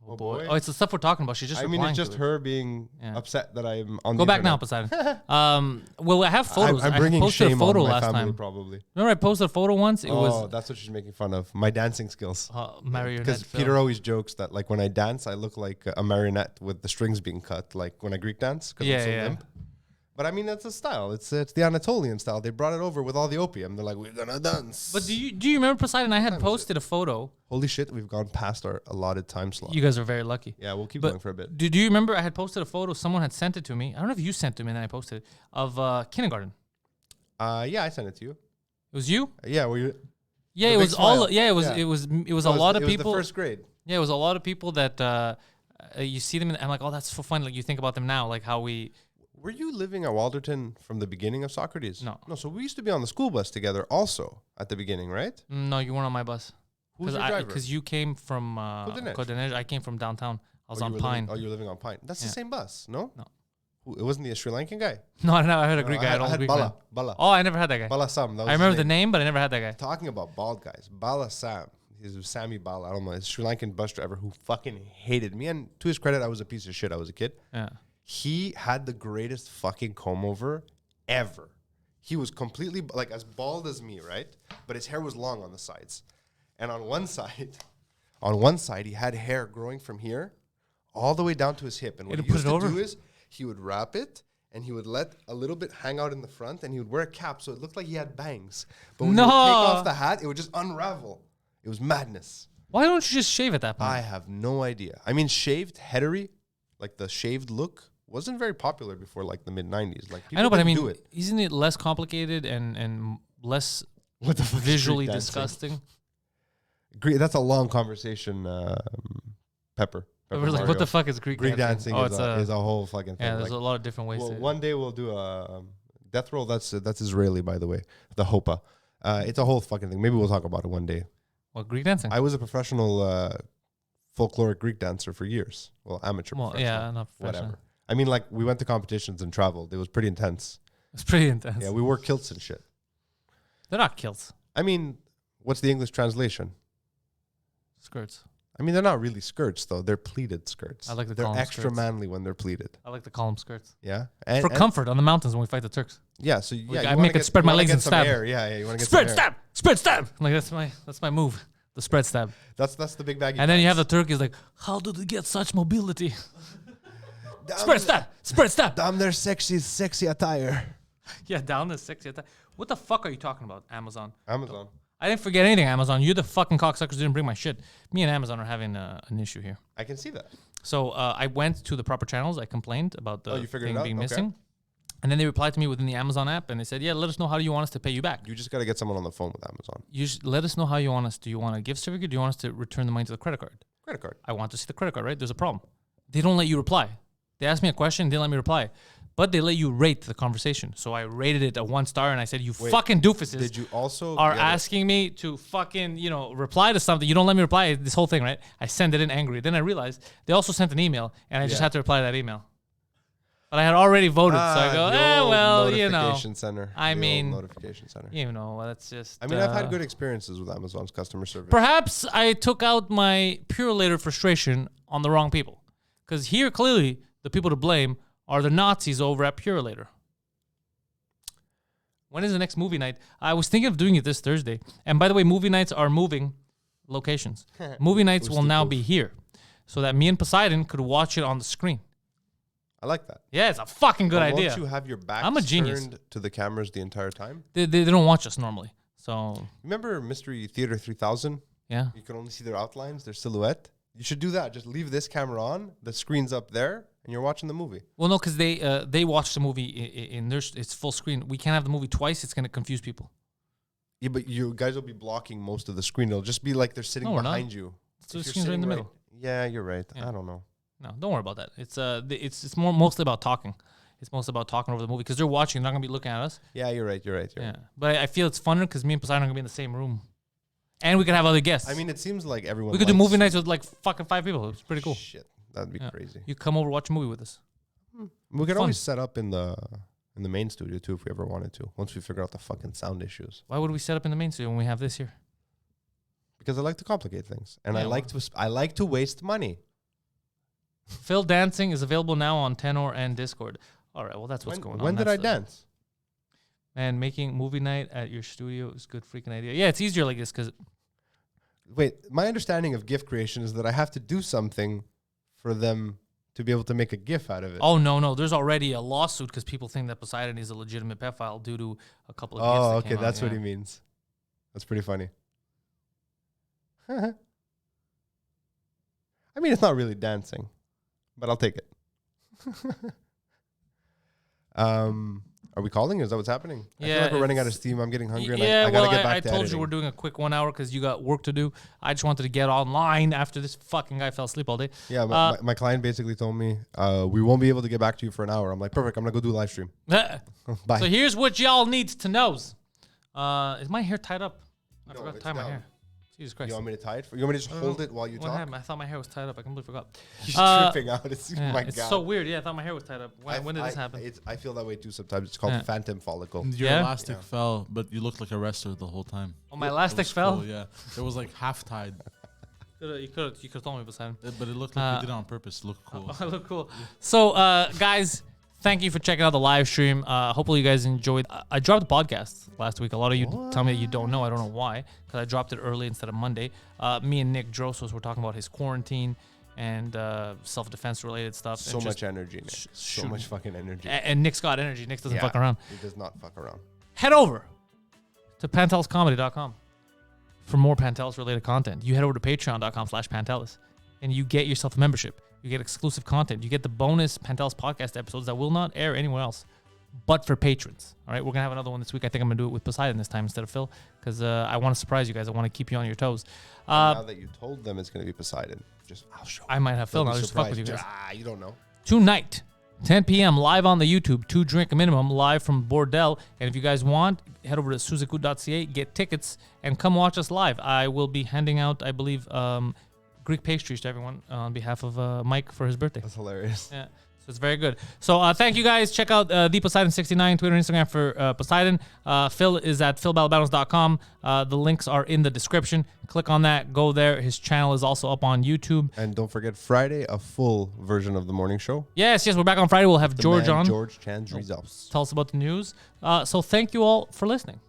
Oh boy. Oh, it's the stuff we're talking about. She's just. I mean, replying it's to just it. her being Yeah. upset that I'm on Go the back now, internet. Poseidon. Well, I have photos. I'm I bringing posted a shame photo on my last family, time. probably. Remember, I posted a photo once. It Oh, was that's what she's making fun of. My dancing skills. marionette. Because film. Peter always jokes that like when I dance, I look like a marionette with the strings being cut, like when I Greek dance. Because I'm so limp. But I mean, that's a style. It's the Anatolian style. They brought it over with all the opium. They're like, we're gonna dance. But do you remember Poseidon? I had posted a photo. Holy shit, we've gone past our allotted time slot. You guys are very lucky. Yeah, we'll keep But going for a bit. Do you remember I had posted a photo? Someone had sent it to me. I don't know if you sent it to me, and then I posted it of kindergarten. Yeah, I sent it to you. It was you? Yeah, were you? Yeah, The it big was all. smile. Yeah, it was. Yeah. It was a lot of people. It was the first grade. Yeah, it was a lot of people that you see them, and I'm like, oh, that's so fun. Like you think about them now, like how we. Were you living at Walderton from the beginning of Socrates? No. No, so we used to be on the school bus together also at the beginning, right? No, you weren't on my bus. Who's your driver? Because you came from Codenej. I came from downtown. I was on Pine. You were living on Pine. That's the Yeah. same bus, no? No. It wasn't the Sri Lankan guy? No, I had a Greek guy. I had Greek Bala. man. Bala. Oh, I never had that guy. Bala Sam. That was I his remember the name. name, but I never had that guy. Talking about bald guys, Bala Sam. He's Sammy Bala. I don't know. He's a Sri Lankan bus driver who fucking hated me. And to his credit, I was a piece of shit. I was a kid. Yeah. He had the greatest fucking comb over ever. He was completely like as bald as me, right? But his hair was long on the sides. And on one side, On one side, he had hair growing from here all the way down to his hip. And what He'd he put used it to over? do is he would wrap it and he would let a little bit hang out in the front and he would wear a cap so it looked like he had bangs. But when he would take off the hat, it would just unravel. It was madness. Why don't you just shave at that point? I have no idea. I mean, shaved, headery, like the shaved look, wasn't very popular before like the mid-90s. Like, I know, but I didn't mean, isn't it less complicated and less what the fuck is visually Greek dancing? disgusting? That's a long conversation, Pepper. We're like, what the fuck is Greek dancing Oh, is a whole fucking thing. yeah, there's Like, a lot of different ways well, to one day we'll do a death roll. That's Israeli, by the way. The Hopa. It's a whole fucking thing. Maybe we'll talk about it one day. What, Greek dancing? I was a professional folkloric Greek dancer for years. Well, amateur. Well, professional, yeah, not professional. whatever. I mean, like we went to competitions and traveled. It was pretty intense. It's pretty intense. Yeah, we wore kilts and shit. They're not kilts. I mean, what's the English translation? Skirts. I mean, they're not really skirts though. They're pleated skirts. I like to They're call them extra skirts. manly when they're pleated. I like to call them skirts. Yeah, For comfort on the mountains when we fight the Turks. Yeah, so yeah, I you make wanna it spread my you wanna legs get and some stab. air. Yeah, you want to get Spread some air. stab. Like that's my move. The spread stab. That's the big baggy. And then you have the pants. Turkeys like, how do they get such mobility? Damn, Spread stab. Damn, their sexy attire. Yeah, down the sexy attack. What the fuck are you talking about, Amazon? Amazon. I didn't forget anything, Amazon. You the fucking cocksuckers didn't bring my shit. Me and Amazon are having an issue here. I can see that. So I went to the proper channels. I complained about the you figured it thing out? being Okay. missing. And then they replied to me within the Amazon app, and they said, yeah, let us know how do you want us to pay you back. You just got to get someone on the phone with Amazon. Let us know how you want us. Do you want a gift certificate? Do you want us to return the money to the credit card? Credit card. I want to see the credit card, right? There's a problem. They don't let you reply. They asked me a question, didn't let me reply. But they let you rate the conversation. So I rated it a 1 star, and I said, Wait, fucking doofuses Did you also are get asking me to fucking, reply to something. You don't let me reply. This whole thing, right? I send it in angry. Then I realized they also sent an email, and I just Yeah. had to reply to that email. But I had already voted, so I go, the old well, notification center. I The old mean, notification center. that's just. I mean, I've had good experiences with Amazon's customer service. Perhaps I took out my Purelator frustration on the wrong people. Because here, clearly, the people to blame are the Nazis over at Purelator. When is the next movie night? I was thinking of doing it this Thursday. And by the way, movie nights are moving locations. Movie nights will now be here. So that me and Poseidon could watch it on the screen. I like that. Yeah, it's a fucking good But idea. Won't you have your back I'm a genius. turned to the cameras the entire time? They don't watch us normally. So, Remember Mystery Theater 3000? yeah. You can only see their outlines, their silhouette. You should do that. Just leave this camera on. The screen's up there, and you're watching the movie. Well, no, because they watch the movie in their it's full screen. We can't have the movie twice. It's going to confuse people. Yeah, but you guys will be blocking most of the screen. It'll just be like they're sitting No, we're not. behind you. So If the you're screen's right in the sitting middle. Yeah, you're right. Yeah. I don't know. No, don't worry about that. It's mostly about talking. It's mostly about talking over the movie because they're watching. They're not going to be looking at us. Yeah, you're right. You're Yeah. right. But I feel it's funner because me and Poseidon are going to be in the same room. And we could have other guests. I mean, it seems like everyone. we could do likes- movie nights with like fucking 5 people. It's pretty cool. Shit, that'd be Yeah. crazy. You come over, watch a movie with us. We could Fun. always set up in the main studio too if we ever wanted to. Once we figure out the fucking sound issues, Why would we set up in the main studio when we have this here? because I like to complicate things and Yeah, I like to waste money. Phil Dancing is available now on Tenor and Discord. All right, well, that's what's going on. When did I That's dance? Man, making movie night at your studio is a good freaking idea. Yeah, it's easier like this because Wait, my understanding of GIF creation is that I have to do something for them to be able to make a GIF out of it. oh no, there's already a lawsuit because people think that Poseidon is a legitimate pedophile due to a couple of. gifs that Okay, came out, that's what yeah. he means. That's pretty funny. I mean, it's not really dancing, but I'll take it. Are we calling? Is that what's happening? I feel Yeah, like we're running out of it's- steam. I'm getting hungry, and Yeah, I gotta well, get back I to told editing. you we're doing a quick 1 hour because you got work to do. I just wanted to get online after this fucking guy fell asleep all day. Yeah, my client basically told me we won't be able to get back to you for an hour. I'm like, perfect. I'm gonna go do a live stream. Bye. So here's what y'all need to know. Is my hair tied up? I No, forgot to it's tie my down. hair. Jesus Christ. You want me to tie it? You want me to just hold it while you What talk? happened? I thought my hair was tied up. I completely forgot. He's Uh, tripping out. It's Yeah, my it's God. so weird. Yeah, I thought my hair was tied up. When did this happen? I feel that way too sometimes. It's called Yeah. phantom follicle. Your Yeah? elastic Yeah. fell, but you looked like a wrestler the whole time. Oh, my It elastic was fell? cool, yeah, it was like half tied, You could have told me, Poseidon. but it looked like you did it on purpose. It looked cool. I look cool. So, guys, Thank you for checking out the live stream. Hopefully you guys enjoyed. I dropped the podcast last week. A lot of you tell me that you don't know. I don't know why, because I dropped it early instead of Monday. Me and Nick Drosos were talking about his quarantine and self-defense related stuff. So much energy, Nick. So much fucking energy. And Nick's got energy. Nick doesn't fuck around. He does not fuck around. Head over to PantelisComedy.com for more Pantelis related content. You head over to Patreon.com/Pantelis and you get yourself a membership. You get exclusive content. You get the bonus Pantelis podcast episodes that will not air anywhere else but for patrons. All right, we're going to have another one this week. I think I'm going to do it with Poseidon this time instead of Phil because I want to surprise you guys. I want to keep you on your toes. Now that you told them it's going to be Poseidon, I'll show. I might have Phil now. Just fuck with you guys. You don't know. Tonight, 10 p.m. live on the YouTube, 2 drink minimum, live from Bordel. And if you guys want, head over to suzaku.ca, get tickets, and come watch us live. I will be handing out, I believe, Greek pastries to everyone on behalf of Mike for his birthday. That's hilarious. Yeah. So it's very good. So thank you guys. Check out the Poseidon69, Twitter and Instagram for Poseidon. Phil is at philbalabanos.com. The links are in the description. Click on that. Go there. His channel is also up on YouTube. And don't forget, Friday, a full version of the morning show. Yes, we're back on Friday. We'll have George on. George Chan's results. Tell us about the news. So thank you all for listening.